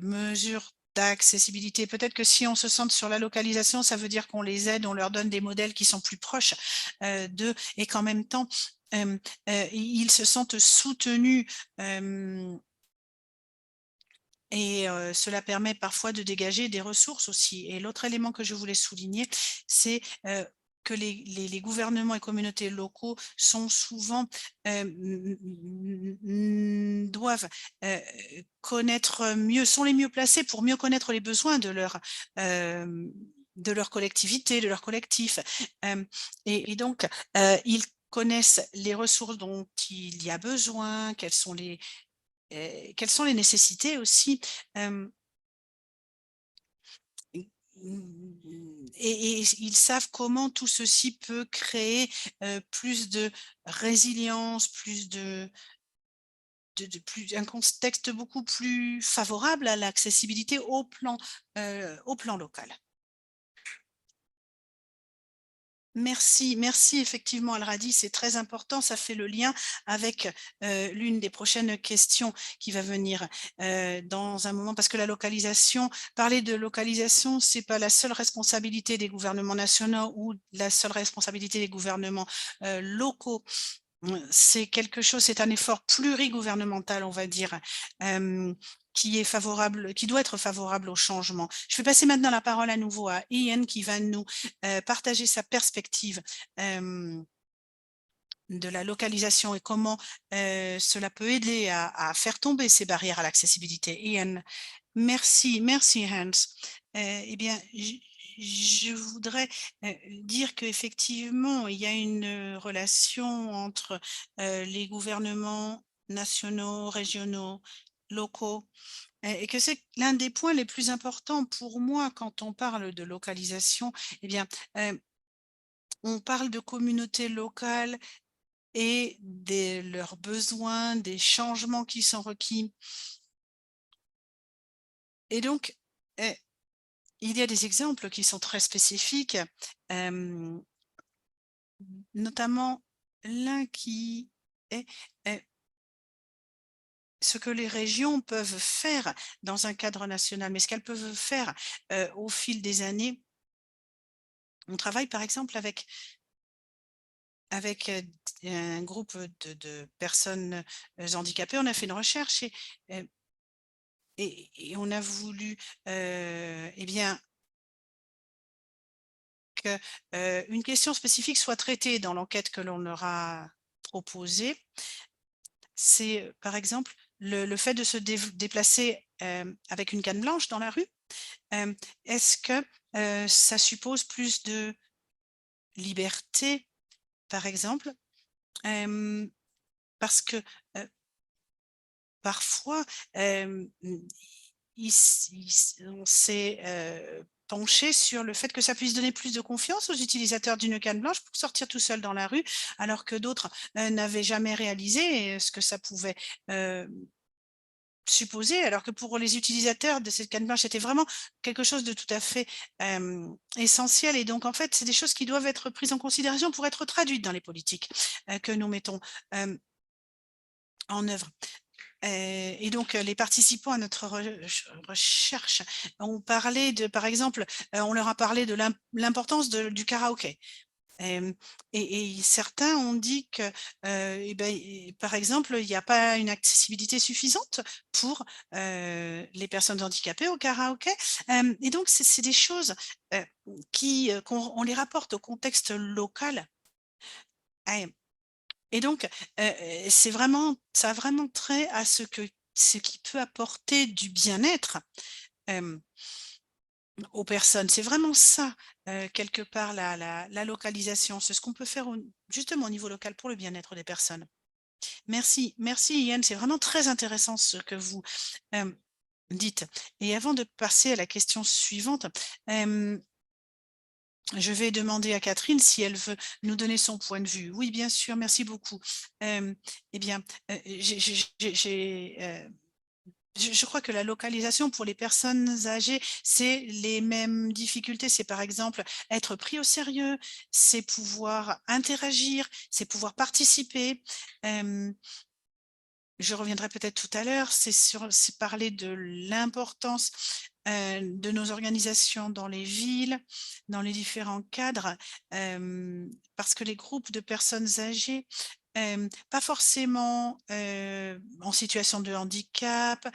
mesures d'accessibilité. Peut-être que si on se centre sur la localisation, ça veut dire qu'on les aide, on leur donne des modèles qui sont plus proches, d'eux et qu'en même temps, hem, ils se sentent soutenus, hem et cela permet parfois de dégager des ressources aussi. Et l'autre élément que je voulais souligner, c'est, que les gouvernements et communautés locaux sont souvent, doivent, heu, connaître mieux sont les mieux placés pour mieux connaître les besoins de leur collectivité, de leur collectif. Hem et donc, ils connaissent les ressources dont il y a besoin, quelles sont les nécessités aussi, hem, et ils savent comment tout ceci peut créer, plus de résilience, plus de plus un contexte beaucoup plus favorable à l'accessibilité au plan local. Merci, merci effectivement Al-Radi, c'est très important. Ça fait le lien avec, l'une des prochaines questions qui va venir, dans un moment parce que la localisation parler de localisation, c'est pas la seule responsabilité des gouvernements nationaux ou la seule responsabilité des gouvernements, locaux. C'est quelque chose c'est un effort plurigouvernemental, on va dire, qui doit être favorable au changement. Je vais passer maintenant la parole à nouveau à Ian qui va nous, partager sa perspective, hem, de la localisation et comment, cela peut aider à faire tomber ces barrières à l'accessibilité. Ian, merci, merci Hans. Eh bien, je voudrais, dire qu'effectivement, il y a une, relation entre, les gouvernements nationaux, régionaux, locaux, et que c'est l'un des points les plus importants pour moi quand on parle de localisation. Eh bien, on parle de communautés locales et leurs besoins, des changements qui sont requis et donc, il y a des exemples qui sont très spécifiques, hem, notamment l'un qui est, heu, ce que les régions peuvent faire dans un cadre national, mais ce qu'elles peuvent faire, au fil des années. On travaille par exemple avec, un groupe de personnes, handicapées. On a fait une recherche heu et on a voulu, eh bien, que, une question spécifique soit traitée dans l'enquête que l'on leur a proposée. C'est, par exemple, le fait de se déplacer avec une canne blanche dans la rue, est-ce que ça suppose plus de liberté, par exemple? Hem, Parce que parfois, on s'est penché sur le fait que ça puisse donner plus de confiance aux utilisateurs d'une canne blanche pour sortir tout seul dans la rue, alors que d'autres n'avaient jamais réalisé ce que ça pouvait euh, supposer, alors que pour les utilisateurs de cette canne blanche, c'était vraiment quelque chose de tout à fait essentiel. Et donc, en fait, c'est des choses qui doivent être prises en considération pour être traduites dans les politiques que nous mettons euh, en œuvre. Et donc, les participants à notre recherche ont parlé de, par exemple, on leur a parlé de l'importance du karaoké. Hem et certains ont dit que, par exemple, il n'y a pas une accessibilité suffisante pour, les personnes handicapées au karaoké. Et donc c'est des choses, heu, qu'on on les rapporte au contexte local. Hem et donc, c'est vraiment ça a vraiment trait à ce qui peut apporter du bien-être, hem, aux personnes. C'est vraiment ça, quelque part la localisation. C'est ce qu'on peut faire justement au niveau local pour le bien-être des personnes. Merci, merci Yann, c'est vraiment très intéressant ce que vous, hem, dites. Et avant de passer à la question suivante, hem, je vais demander à Catherine si elle veut nous donner son point de vue. Oui, bien sûr, merci beaucoup. Hem, eh bien, je crois que la localisation pour les personnes âgées, c'est les mêmes difficultés. C'est par exemple être pris au sérieux, c'est pouvoir interagir, c'est pouvoir participer. Hem, je reviendrai peut-être tout à l'heure, c'est parler de l'importance, de nos organisations dans les villes, dans les différents cadres, parce que les groupes de personnes âgées, pas forcément, en situation de handicap,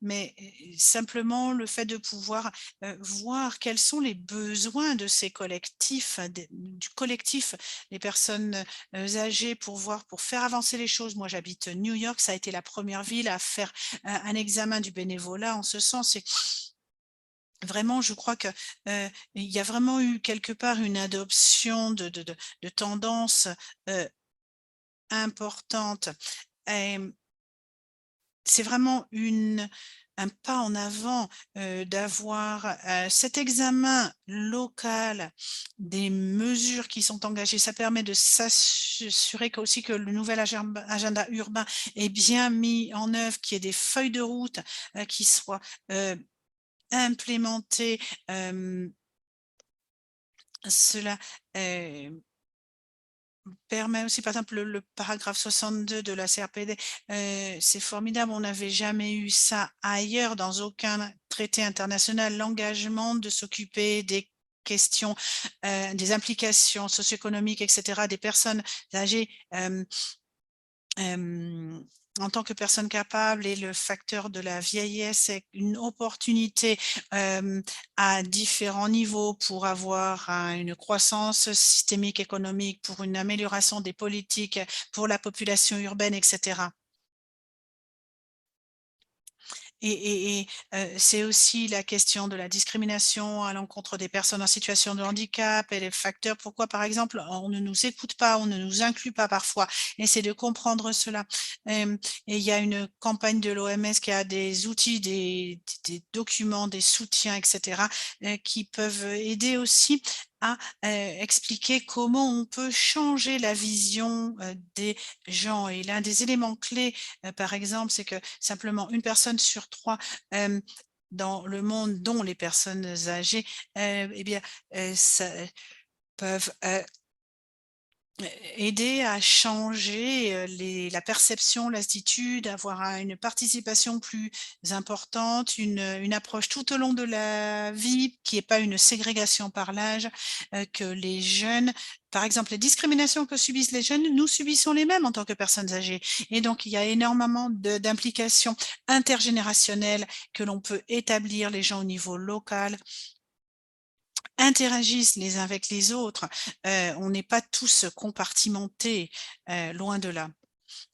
mais simplement le fait de pouvoir, voir quels sont les besoins de ces collectifs, du collectif des personnes âgés pour faire avancer les choses. Moi, j'habite New York, ça a été la première ville à faire un examen du bénévolat en ce sens. Et vraiment, je crois que il y a vraiment eu quelque part une adoption de tendances importantes. Et c'est vraiment un pas en avant, d'avoir, cet examen local des mesures qui sont engagées. Ça permet de s'assurer qu'aussi que le nouvel agenda urbain est bien mis en œuvre, qu'il y ait des feuilles de route, qui soient, heu, implémentées. Cela, permet aussi, par exemple, le paragraphe 62 de la CRPD, c'est formidable, on n'avait jamais eu ça ailleurs dans aucun traité international, l'engagement de s'occuper des questions, des implications socio-économiques et cetera, des personnes âgées, Hem, en tant que personne capable et le facteur de la vieillesse est une opportunité, à différents niveaux pour avoir une croissance systémique économique, pour une amélioration des politiques, pour la population urbaine et cetera. C'est aussi la question de la discrimination à l'encontre des personnes en situation de handicap et les facteurs pourquoi, par exemple, on ne nous écoute pas, on ne nous inclut pas parfois. Et c'est de comprendre cela. Et il y a une campagne de l'OMS qui a des outils, des documents, des soutiens, et cetera, qui peuvent aider aussi à, expliquer comment on peut changer la vision, des gens. Et l'un des éléments clés par exemple, c'est que simplement une personne sur 3 dans le monde, dont les personnes âgées, eh bien, ça peuvent, aider à changer, la perception, l'attitude, avoir une participation plus importante, une approche tout au long de la vie, qui est pas une ségrégation par l'âge, que les jeunes par exemple, les discriminations que subissent les jeunes, nous subissons les mêmes en tant que personnes âgées. Et donc, il y a énormément d'implications intergénérationnelles que l'on peut établir, les gens au niveau local interagissent les uns avec les autres. On n'est pas tous compartimentés, loin de là.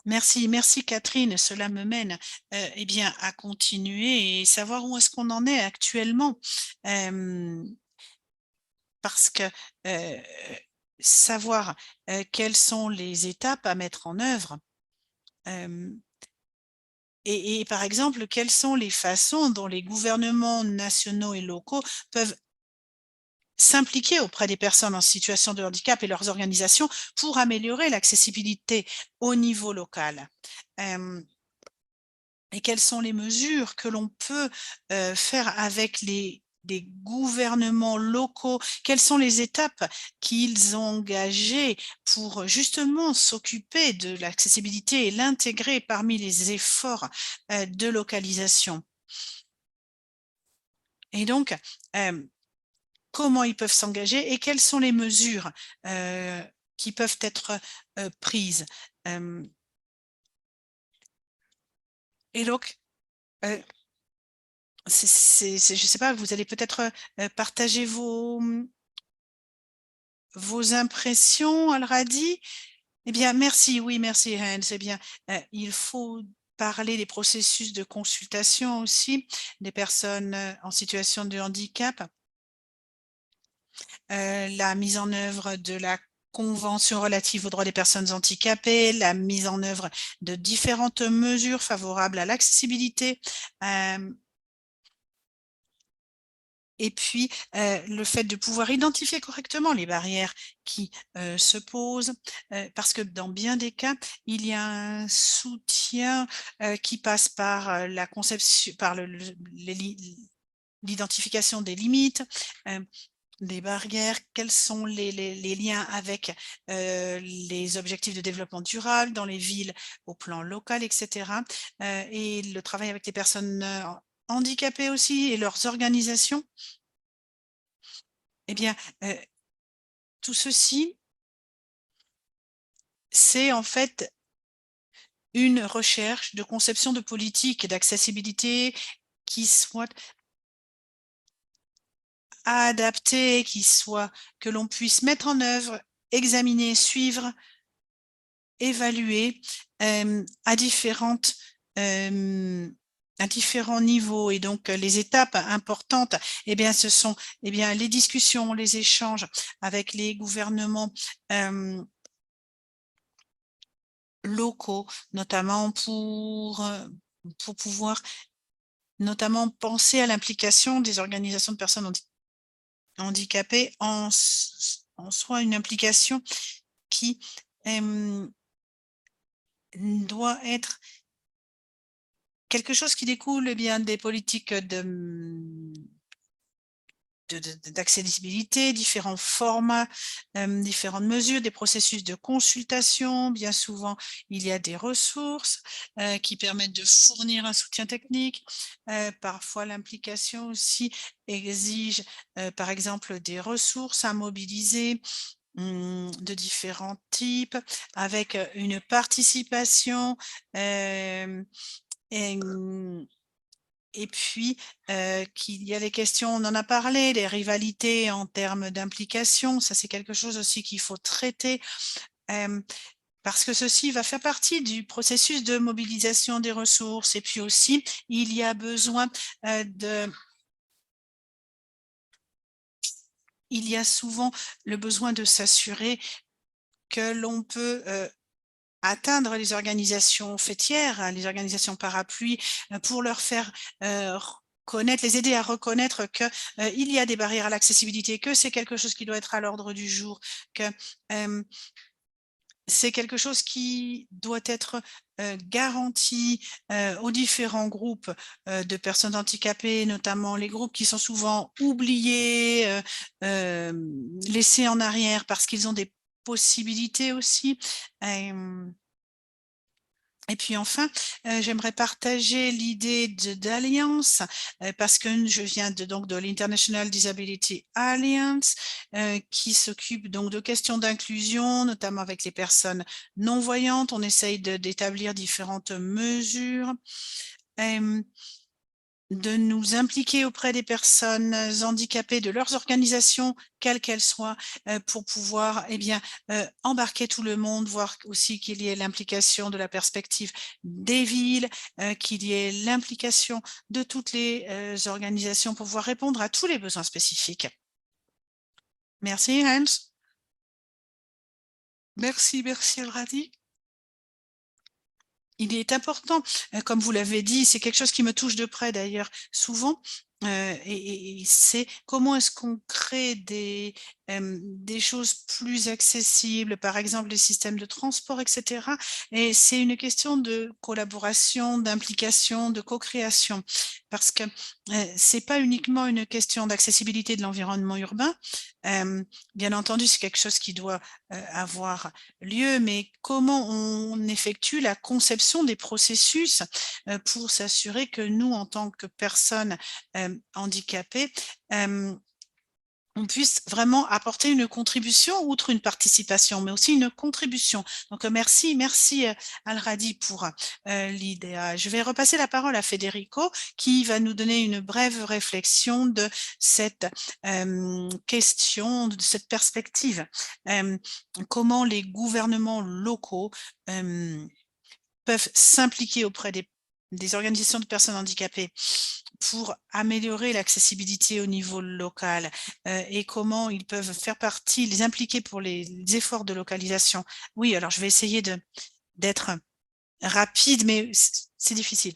Merci, merci Catherine. Cela me mène, eh bien, à continuer et savoir où est-ce qu'on en est actuellement. Parce que, heu, savoir, quelles sont les étapes à mettre en œuvre, hem et par exemple, quelles sont les façons dont les gouvernements nationaux et locaux peuvent s'impliquer auprès des personnes en situation de handicap et leurs organisations pour améliorer l'accessibilité au niveau local? Hem Et quelles sont les mesures que l'on peut, faire avec les gouvernements locaux? Quelles sont les étapes qu'ils ont engagées pour, justement s'occuper de l'accessibilité et l'intégrer parmi les efforts, de localisation? Et donc, hem, comment ils peuvent s'engager et quelles sont les mesures, heu, qui peuvent être, prises? Hem et donc, heu, c'est je sais pas, vous allez peut-être, partager vos impressions, Al-Radi? Eh bien, merci, oui, merci, Hans. Eh bien, il faut parler des processus de consultation aussi des personnes, en situation de handicap, la mise en œuvre de la convention relative aux droits des personnes handicapées, la mise en œuvre de différentes mesures favorables à l'accessibilité, hem et puis, le fait de pouvoir identifier correctement les barrières qui, se posent, parce que dans bien des cas, il y a un soutien, qui passe par, la conception par le les li l'identification des limites, hem, des barrières, quels sont les liens avec, les objectifs de développement durable dans les villes au plan local et cetera, et le travail avec les personnes, handicapées aussi et leurs organisations. Eh bien, tout ceci, c'est en fait une recherche de conception de politique et d'accessibilité qui soit adaptée, que l'on puisse mettre en œuvre, examiner, suivre, évaluer, hem, à différents niveaux et donc les étapes importantes, eh bien, ce sont, eh bien, les discussions, les échanges avec les gouvernements, hem locaux, notamment pour pouvoir notamment penser à l'implication des organisations de personnes handicapées en soi une implication qui, hem, doit être quelque chose qui découle, eh bien, des politiques d'accessibilité, différents formats, différentes mesures, des processus de consultation. Bien souvent, il y a des ressources, qui permettent de fournir un soutien technique. Parfois, l'implication aussi exige, par exemple, des ressources à mobiliser, de différents types avec, une participation, hem, et et puis, qu'il y a les questions, on en a parlé, les rivalités en termes d'implication, ça c'est quelque chose aussi qu'il faut traiter, hem, parce que ceci va faire partie du processus de mobilisation des ressources et puis aussi, il y a besoin, de il y a souvent le besoin de s'assurer que l'on peut, atteindre les organisations faîtières, hein, les organisations parapluies, pour leur faire, connaître les aider à reconnaître que, il y a des barrières à l'accessibilité, que c'est quelque chose qui doit être à l'ordre du jour, que, hem, c'est quelque chose qui doit être, garanti, aux différents groupes, de personnes handicapées, notamment les groupes qui sont souvent oubliés, laissés en arrière parce qu'ils ont des possibilités aussi, hem et puis enfin, j'aimerais partager l'idée d'alliance, parce que je viens de l'International Disability Alliance, qui s'occupe donc de questions d'inclusion, notamment avec les personnes non-voyantes. On essaye d'établir différentes mesures, hem de nous impliquer auprès des personnes handicapées, de leurs organisations, quelles qu'elles soient, pour pouvoir, eh bien, embarquer tout le monde, voir aussi qu'il y ait l'implication de la perspective des villes, qu'il y ait l'implication de toutes les, organisations pour pouvoir répondre à tous les besoins spécifiques. Merci Hans. Merci, merci Elradi. Il est important, comme vous l'avez dit, c'est quelque chose qui me touche de près d'ailleurs souvent, et c'est comment est-ce qu'on crée des choses plus accessibles, par exemple les systèmes de transport et cetera, et c'est une question de collaboration, d'implication, de co-création parce que, c'est pas uniquement une question d'accessibilité de l'environnement urbain, bien entendu, c'est quelque chose qui doit, avoir lieu, mais comment on effectue la conception des processus, pour s'assurer que nous, en tant que personnes, handicapées, on puisse vraiment apporter une contribution, outre une participation, mais aussi une contribution. Donc, merci, Alradi pour, l'idée. Je vais repasser la parole à Federico qui va nous donner une brève réflexion de cette, question, de cette perspective. Hem, Comment les gouvernements locaux, peuvent s'impliquer auprès des organisations de personnes handicapées pour améliorer l'accessibilité au niveau local, et comment ils peuvent faire partie, les impliquer pour les efforts de localisation. Oui, alors je vais essayer d'être rapide, mais c'est difficile.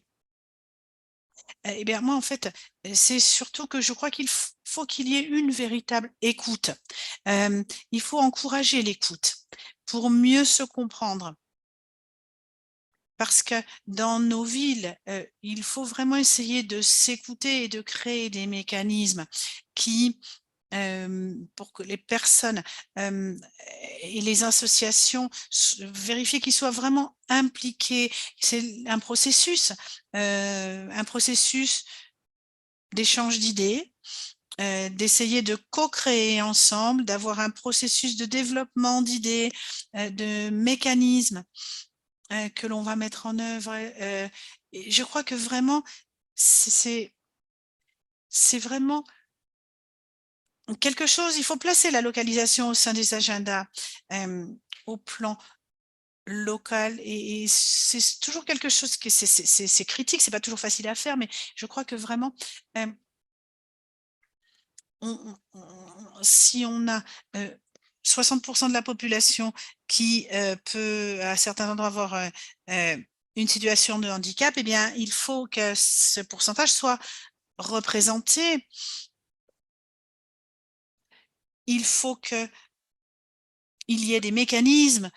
Eh bien, moi, en fait, c'est surtout que je crois qu'il faut qu'il y ait une véritable écoute. Il faut encourager l'écoute pour mieux se comprendre. Parce que dans nos villes, il faut vraiment essayer de s'écouter et de créer des mécanismes qui, pour que les personnes, hem et les associations vérifier qu'ils soient vraiment impliqués. C'est un processus d'échange d'idées, d'essayer de co-créer ensemble, d'avoir un processus de développement d'idées, de mécanismes que l'on va mettre en œuvre, et je crois que vraiment c'est c'est c'est vraiment quelque chose, il faut placer la localisation au sein des agendas, au plan local, et c'est toujours quelque chose qui c'est critique, c'est pas toujours facile à faire, mais je crois que vraiment, hem, si on a, 60 de la population qui, peut à certains endroits avoir, une situation de handicap, eh bien, il faut que ce pourcentage soit représenté. Il faut qu'il y ait des mécanismes,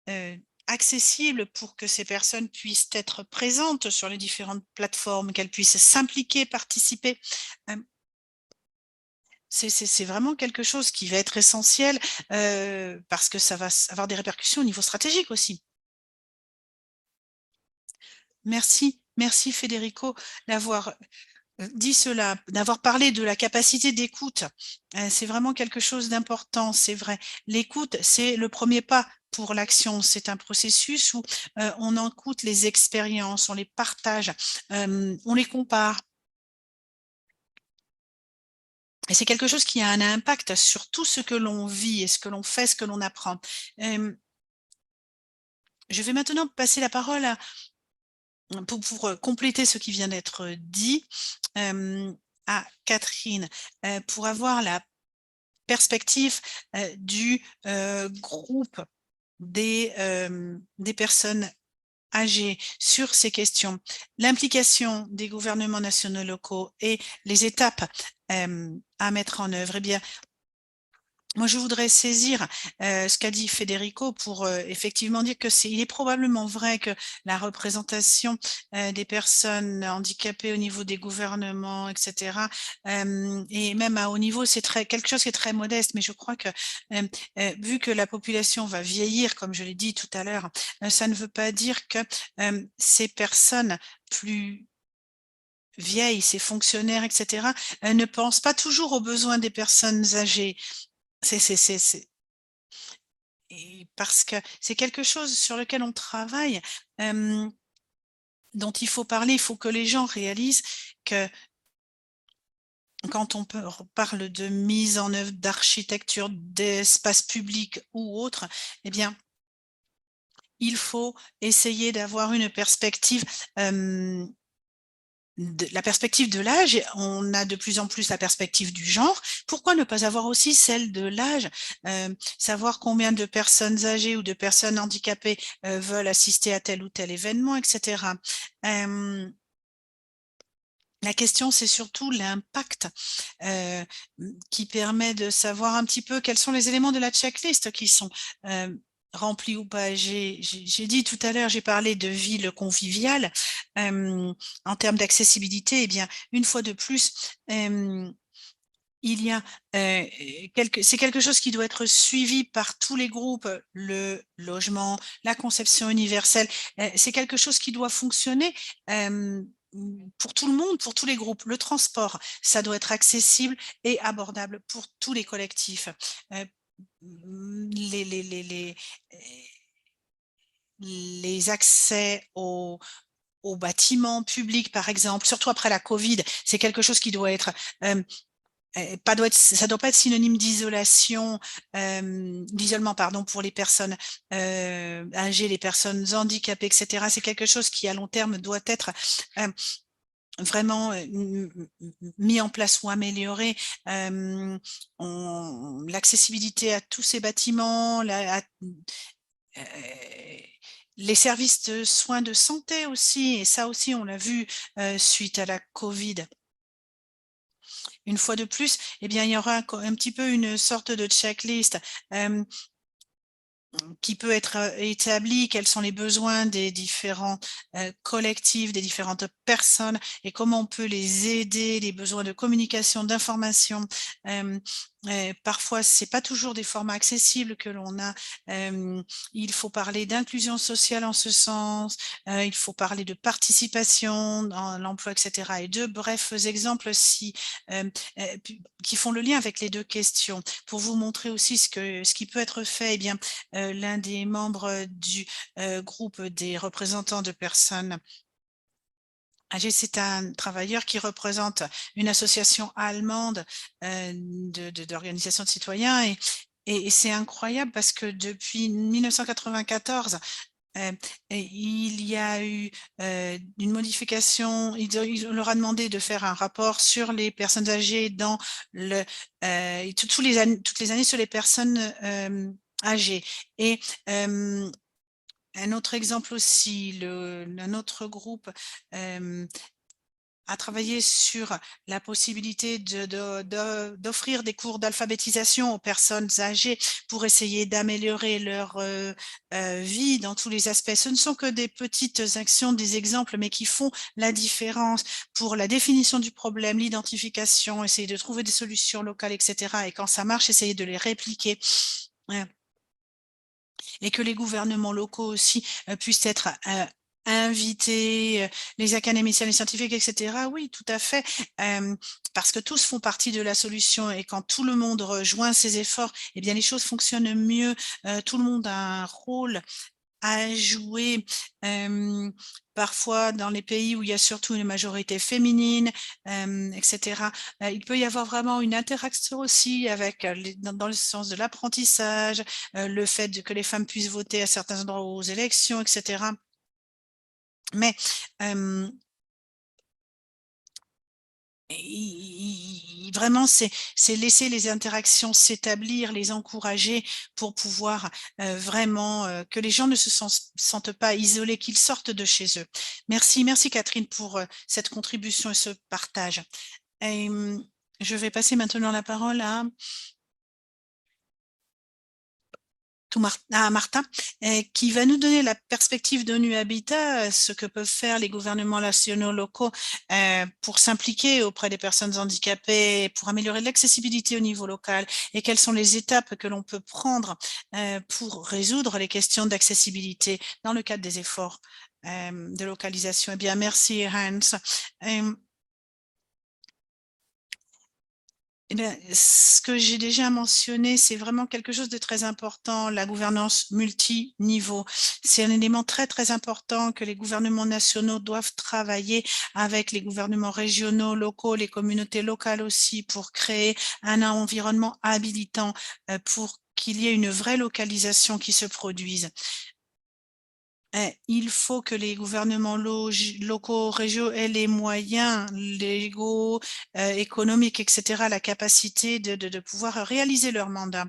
heu, accessibles pour que ces personnes puissent être présentes sur les différentes plateformes, qu'elles puissent s'impliquer, participer. Hem, c'est vraiment quelque chose qui va être essentiel, parce que ça va avoir des répercussions au niveau stratégique aussi. Merci, merci Federico d'avoir, dit cela, d'avoir parlé de la capacité d'écoute. C'est vraiment quelque chose d'important, c'est vrai. L'écoute, c'est le premier pas pour l'action. C'est un processus où, on écoute les expériences, on les partage, on les compare, et c'est quelque chose qui a un impact sur tout ce que l'on vit et ce que l'on fait, ce que l'on apprend. Hem, je vais maintenant passer la parole pour compléter ce qui vient d'être dit, hem, à Catherine, pour avoir la perspective, du, groupe des personnes âgées sur ces questions. L'implication des gouvernements nationaux locaux et les étapes, à mettre en œuvre. Eh bien, moi, je voudrais saisir, ce qu'a dit Federico pour, effectivement dire que il est probablement vrai que la représentation, des personnes handicapées au niveau des gouvernements et cetera, et même à haut niveau, c'est quelque chose qui est très modeste. Mais je crois que, hem, vu que la population va vieillir, comme je l'ai dit tout à l'heure, ça ne veut pas dire que, ces personnes plus vieilles, ces fonctionnaires et cetera, ne pensent pas toujours aux besoins des personnes âgées. C'est Et parce que c'est quelque chose sur lequel on travaille, dont il faut parler. Il faut que les gens réalisent quand on parle de mise en œuvre d'architecture d'espaces publics ou autres, eh bien, il faut essayer d'avoir une perspective, la perspective de l'âge. On a de plus en plus la perspective du genre. Pourquoi ne pas avoir aussi celle de l'âge? Savoir combien de personnes âgées ou de personnes handicapées veulent assister à tel ou tel événement, etc. La question, c'est surtout l'impact qui permet de savoir un petit peu quels sont les éléments de la checklist qui sont remplis ou pas. J'ai dit tout à l'heure, j'ai parlé de ville conviviale. En termes d'accessibilité, eh bien, une fois de plus, il y a c'est quelque chose qui doit être suivi par tous les groupes, le logement, la conception universelle. C'est quelque chose qui doit fonctionner pour tout le monde, pour tous les groupes. Le transport, ça doit être accessible et abordable pour tous les collectifs. Euh, les, les, les, les, les accès aux bâtiments publics, par exemple, surtout après la Covid, c'est quelque chose qui doit être ça doit pas être synonyme d'isolement, pardon, pour les personnes âgées, les personnes handicapées, etc. C'est quelque chose qui, à long terme, doit être vraiment mis en place ou amélioré. L'accessibilité à tous ces bâtiments, les services de soins de santé aussi, et ça aussi, on l'a vu suite à la Covid. Une fois de plus, eh bien, il y aura un petit peu une sorte de checklist qui peut être établie, quels sont les besoins des différents collectifs, des différentes personnes et comment on peut les aider, les besoins de communication, d'information. Parfois, c'est pas toujours des formats accessibles que l'on a. Il faut parler d'inclusion sociale en ce sens, il faut parler de participation dans l'emploi, etc. Et deux brefs exemples qui font le lien avec les deux questions pour vous montrer aussi ce qui peut être fait. Eh bien, l'un des membres du groupe des représentants de personnes âgées, c'est un travailleur qui représente une association allemande d'organisations de citoyens et c'est incroyable parce que depuis 1994, il y a eu une modification. On leur a demandé de faire un rapport sur les personnes âgées dans toutes les années sur les personnes âgées. Et un autre exemple aussi, un autre groupe a travaillé sur la possibilité d'offrir des cours d'alphabétisation aux personnes âgées pour essayer d'améliorer leur vie dans tous les aspects. Ce ne sont que des petites actions, des exemples, mais qui font la différence pour la définition du problème, l'identification, essayer de trouver des solutions locales, etc. Et quand ça marche, essayer de les répliquer. Et que les gouvernements locaux aussi puissent être invités, les académiciens, les scientifiques, etc. Oui, tout à fait, parce que tous font partie de la solution et quand tout le monde rejoint ces efforts, eh bien les choses fonctionnent mieux. Tout le monde a un rôle à jouer. Parfois dans les pays où il y a surtout une majorité féminine, etc. Il peut y avoir vraiment une interaction aussi avec dans le sens de l'apprentissage, le fait que les femmes puissent voter à certains endroits aux élections, etc. Mais vraiment, c'est laisser les interactions s'établir, les encourager pour pouvoir vraiment que les gens ne se sentent pas isolés, qu'ils sortent de chez eux. Merci, merci Catherine pour cette contribution et ce partage. Et, je vais passer maintenant la parole à Martin, qui va nous donner la perspective d'ONU Habitat, ce que peuvent faire les gouvernements nationaux locaux pour s'impliquer auprès des personnes handicapées, pour améliorer l'accessibilité au niveau local et quelles sont les étapes que l'on peut prendre pour résoudre les questions d'accessibilité dans le cadre des efforts de localisation. Eh bien, merci Hans. Eh bien, ce que j'ai déjà mentionné, c'est vraiment quelque chose de très important, la gouvernance multiniveau. C'est un élément très, très important que les gouvernements nationaux doivent travailler avec les gouvernements régionaux, locaux, les communautés locales aussi, pour créer un environnement habilitant, pour qu'il y ait une vraie localisation qui se produise. Il faut que les gouvernements locaux, régiaux aient les moyens légaux, économiques et cetera, la capacité de pouvoir réaliser leur mandat.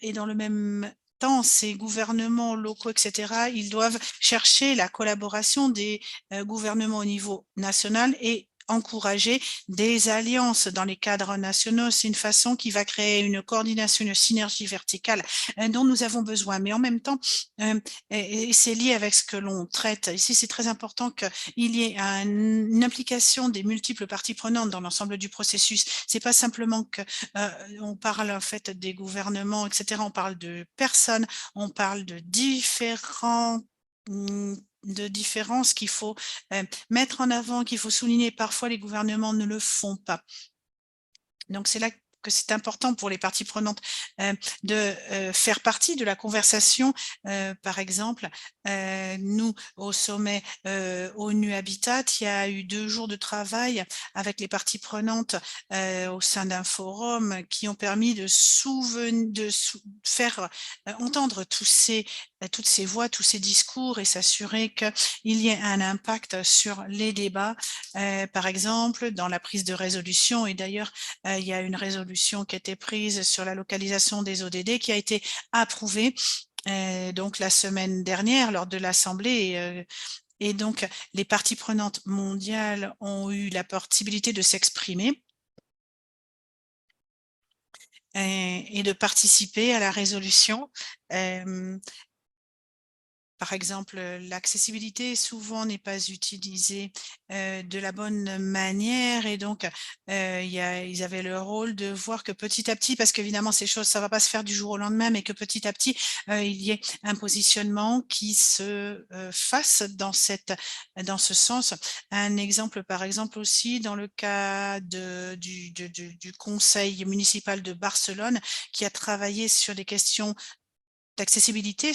Et dans le même temps, ces gouvernements locaux et cetera, ils doivent chercher la collaboration des, gouvernements au niveau national et encourager des alliances dans les cadres nationaux. C'est une façon qui va créer une coordination, une synergie verticale, dont nous avons besoin. Mais en même temps, et c'est lié avec ce que l'on traite. Ici, c'est très important qu'il y ait une implication des multiples parties prenantes dans l'ensemble du processus. C'est pas simplement que on parle en fait des gouvernements, etc. On parle de personnes, on parle de de différences qu'il faut mettre en avant, qu'il faut souligner. Parfois, les gouvernements ne le font pas. Donc c'est là que c'est important pour les parties prenantes de faire partie de la conversation. Par exemple, nous, au sommet ONU Habitat, il y a eu 2 jours de travail avec les parties prenantes au sein d'un forum qui ont permis de faire entendre toutes ces voix, tous ces discours et s'assurer qu'il y ait un impact sur les débats, par exemple, dans la prise de résolution. Et d'ailleurs, il y a une résolution qui a été prise sur la localisation des ODD qui a été approuvée donc la semaine dernière lors de l'Assemblée. Et donc, les parties prenantes mondiales ont eu la possibilité de s'exprimer et de participer à la résolution. Par exemple, l'accessibilité souvent n'est pas utilisée de la bonne manière et donc ils avaient le rôle de voir que petit à petit, parce qu'évidemment ces choses, ça va pas se faire du jour au lendemain, mais que petit à petit, il y ait un positionnement qui se fasse dans ce sens. Un exemple, par exemple aussi dans le cas du conseil municipal de Barcelone, qui a travaillé sur des questions d'accessibilité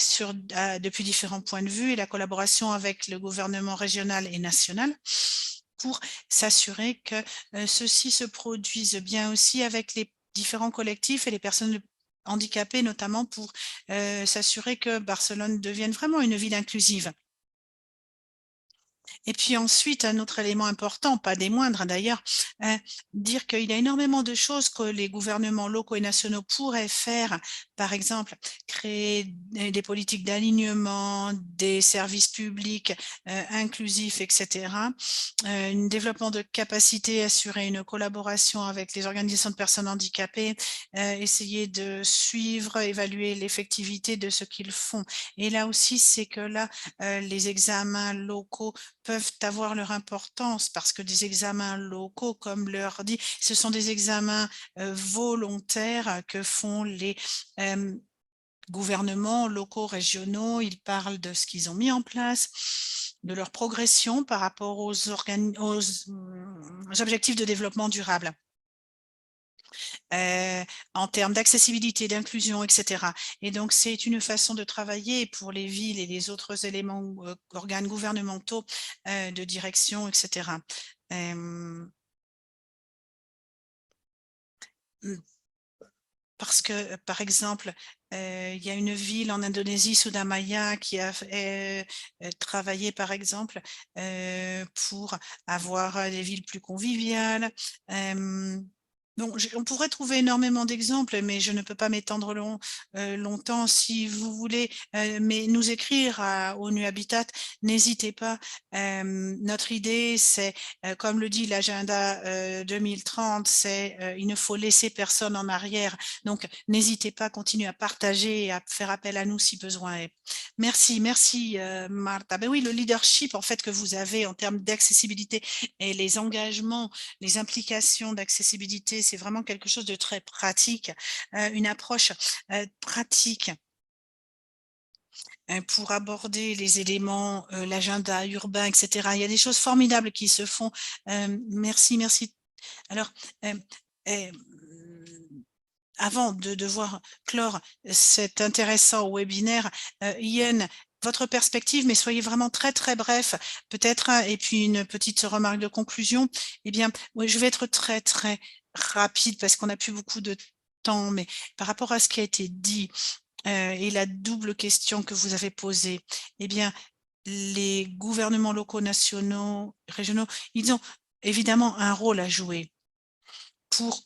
depuis différents points de vue et la collaboration avec le gouvernement régional et national pour s'assurer que ceci se produise bien aussi avec les différents collectifs et les personnes handicapées, notamment pour s'assurer que Barcelone devienne vraiment une ville inclusive. Et puis ensuite, un autre élément important, pas des moindres d'ailleurs, dire qu'il y a énormément de choses que les gouvernements locaux et nationaux pourraient faire. Par exemple, créer des politiques d'alignement, des services publics inclusifs, etc. Un développement de capacités, assurer une collaboration avec les organisations de personnes handicapées, essayer de suivre, évaluer l'effectivité de ce qu'ils font. Et là aussi, c'est que là, les examens locaux peuvent avoir leur importance parce que des examens locaux, comme leur dit, ce sont des examens volontaires que font les gouvernements locaux, régionaux. Ils parlent de ce qu'ils ont mis en place, de leur progression par rapport aux objectifs de développement durable. En termes d'accessibilité, d'inclusion, et cetera. Et donc, c'est une façon de travailler pour les villes et les autres éléments, organes gouvernementaux, de direction, et cetera. Mmh, parce que, par exemple, il y a une ville en Indonésie, Surabaya, qui a travaillé, par exemple, pour avoir, des villes plus conviviales. Bon, on pourrait trouver énormément d'exemples, mais je ne peux pas m'étendre longtemps. Si vous voulez, mais nous écrire à ONU Habitat, n'hésitez pas. Notre idée, c'est, comme le dit l'agenda 2030, c'est il ne faut laisser personne en arrière. Donc, n'hésitez pas à continuer à partager et à faire appel à nous si besoin est. Merci, merci Martha. Ben oui, le leadership en fait que vous avez en termes d'accessibilité et les engagements, les implications d'accessibilité, c'est vraiment quelque chose de très pratique, une approche pratique pour aborder les éléments, l'agenda urbain, et cetera. Il y a des choses formidables qui se font. Merci, merci. Alors, hem, avant de devoir clore cet intéressant webinaire, Ian, votre perspective, mais soyez vraiment très, très bref, peut-être, et puis une petite remarque de conclusion. Eh bien, oui, je vais être très, très rapide parce qu'on n'a plus beaucoup de temps, mais par rapport à ce qui a été dit, et la double question que vous avez posée, eh bien, les gouvernements locaux, nationaux, régionaux, ils ont évidemment un rôle à jouer pour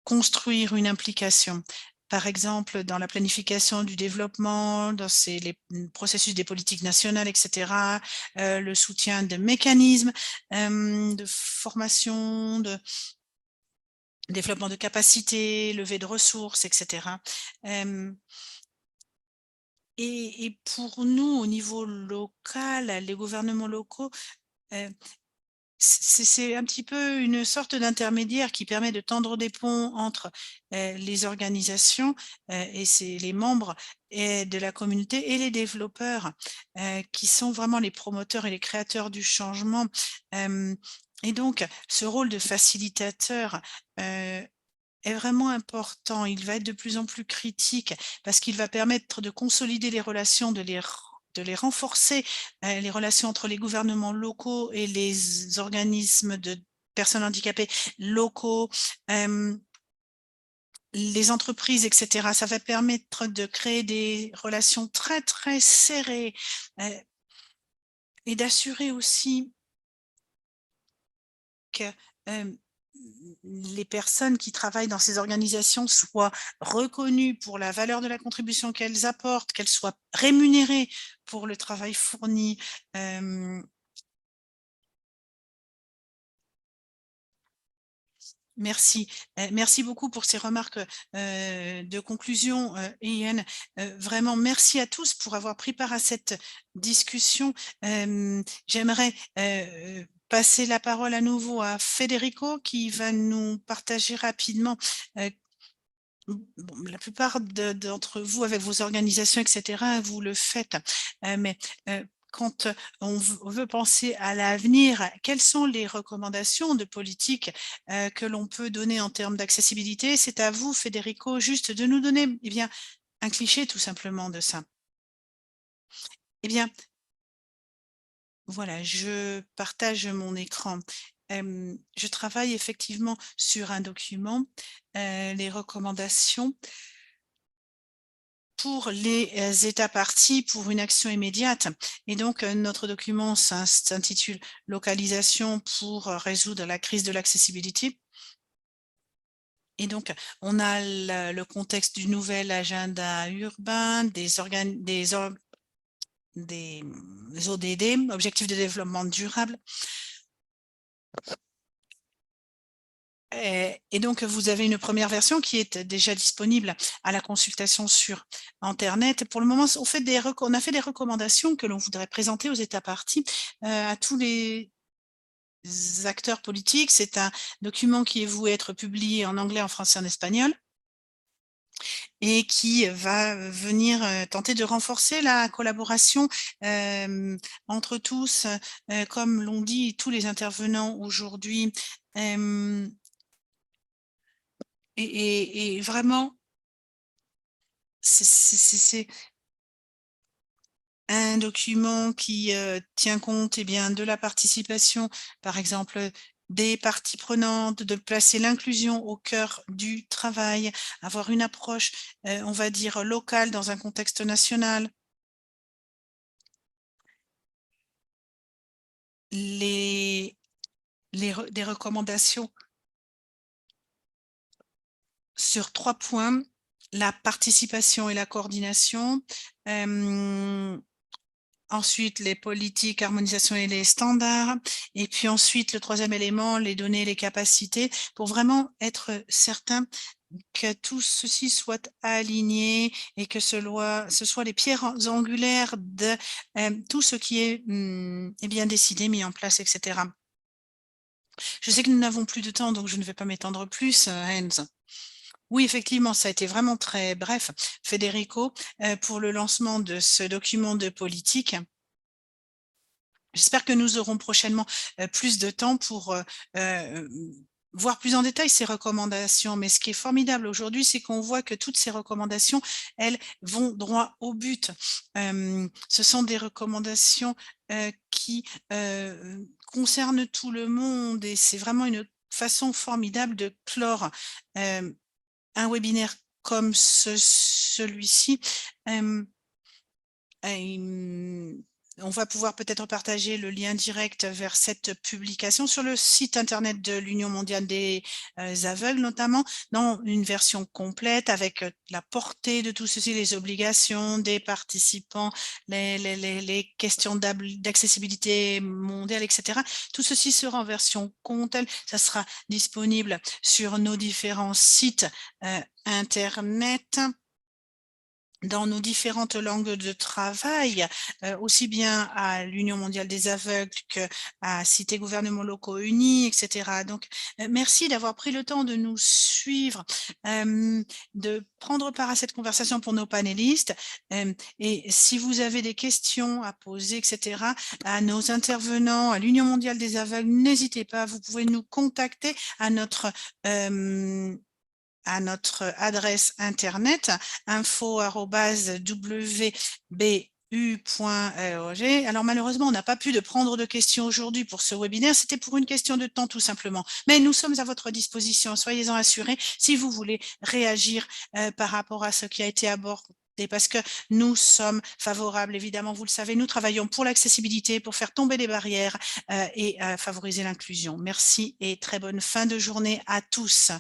construire une implication. Par exemple, dans la planification du développement, dans les processus des politiques nationales, etc., le soutien de mécanismes de formation, de développement de capacités, levée de ressources, etc. Et pour nous, au niveau local, les gouvernements locaux, euh, c'est un petit peu une sorte d'intermédiaire qui permet de tendre des ponts entre les organisations et c'est les membres de la communauté et les développeurs qui sont vraiment les promoteurs et les créateurs du changement. Euh, et donc, ce rôle de facilitateur est vraiment important. Il va être de plus en plus critique parce qu'il va permettre de consolider les relations, de les renforcer, les relations entre les gouvernements locaux et les organismes de personnes handicapées locaux, les entreprises, etc. Ça va permettre de créer des relations très, très serrées et d'assurer aussi que les personnes qui travaillent dans ces organisations soient reconnues pour la valeur de la contribution qu'elles apportent, qu'elles soient rémunérées pour le travail fourni. Merci. Merci beaucoup pour ces remarques de conclusion, Ian. Vraiment, merci à tous pour avoir pris part à cette discussion. J'aimerais passer la parole à nouveau à Federico qui va nous partager rapidement. Bon, la plupart d'entre vous, avec vos organisations, etc., vous le faites. Mais quand on veut penser à l'avenir, quelles sont les recommandations de politique que l'on peut donner en termes d'accessibilité? C'est à vous, Federico, juste de nous donner bien, un cliché tout simplement de ça. Eh bien, voilà, je partage mon écran. Je travaille effectivement sur un document, les recommandations pour les États parties pour une action immédiate. Et donc, notre document s'intitule Localisation pour résoudre la crise de l'accessibilité. Et donc, on a le contexte du nouvel agenda urbain, des ODD, Objectifs de développement durable. Et donc, vous avez une première version qui est déjà disponible à la consultation sur Internet. Pour le moment, on a fait des recommandations que l'on voudrait présenter aux États parties à tous les acteurs politiques. C'est un document qui est voué être publié en anglais, en français, en espagnol et qui va venir tenter de renforcer la collaboration entre tous, comme l'ont dit tous les intervenants aujourd'hui. Et vraiment, c'est un document qui tient compte bien, de la participation, par exemple, des parties prenantes, de placer l'inclusion au cœur du travail, avoir une approche, on va dire, locale dans un contexte national. Les, des recommandations sur 3 points, la participation et la coordination, ensuite les politiques, harmonisation et les standards, et puis ensuite le troisième élément, les données, les capacités, pour vraiment être certain que tout ceci soit aligné et que ce soit les pierres angulaires de tout ce qui est bien décidé, mis en place, etc. Je sais que nous n'avons plus de temps, donc je ne vais pas m'étendre plus, Hans. Oui, effectivement, ça a été vraiment très bref, Federico, pour le lancement de ce document de politique. J'espère que nous aurons prochainement plus de temps pour voir plus en détail ces recommandations. Mais ce qui est formidable aujourd'hui, c'est qu'on voit que toutes ces recommandations, elles vont droit au but. Ce sont des recommandations qui concernent tout le monde et c'est vraiment une façon formidable de clore un webinaire comme celui-ci. On va pouvoir peut-être partager le lien direct vers cette publication sur le site internet de l'Union mondiale des aveugles, notamment dans une version complète avec la portée de tout ceci, les obligations des participants, les questions d'accessibilité mondiale, etc. Tout ceci sera en version complète. Ça sera disponible sur nos différents sites internet, dans nos différentes langues de travail, aussi bien à l'Union mondiale des aveugles qu'à Cité gouvernements locaux unis, etc. Donc, merci d'avoir pris le temps de nous suivre, de prendre part à cette conversation pour nos panélistes. Et si vous avez des questions à poser, etc., à nos intervenants, à l'Union mondiale des aveugles, n'hésitez pas, vous pouvez nous contacter à notre adresse internet info@wbu.org. Alors malheureusement, on n'a pas pu de prendre de questions aujourd'hui pour ce webinaire. C'était pour une question de temps tout simplement. Mais nous sommes à votre disposition. Soyez-en assurés si vous voulez réagir par rapport à ce qui a été abordé, parce que nous sommes favorables, évidemment, vous le savez, nous travaillons pour l'accessibilité, pour faire tomber les barrières et favoriser l'inclusion. Merci et très bonne fin de journée à tous.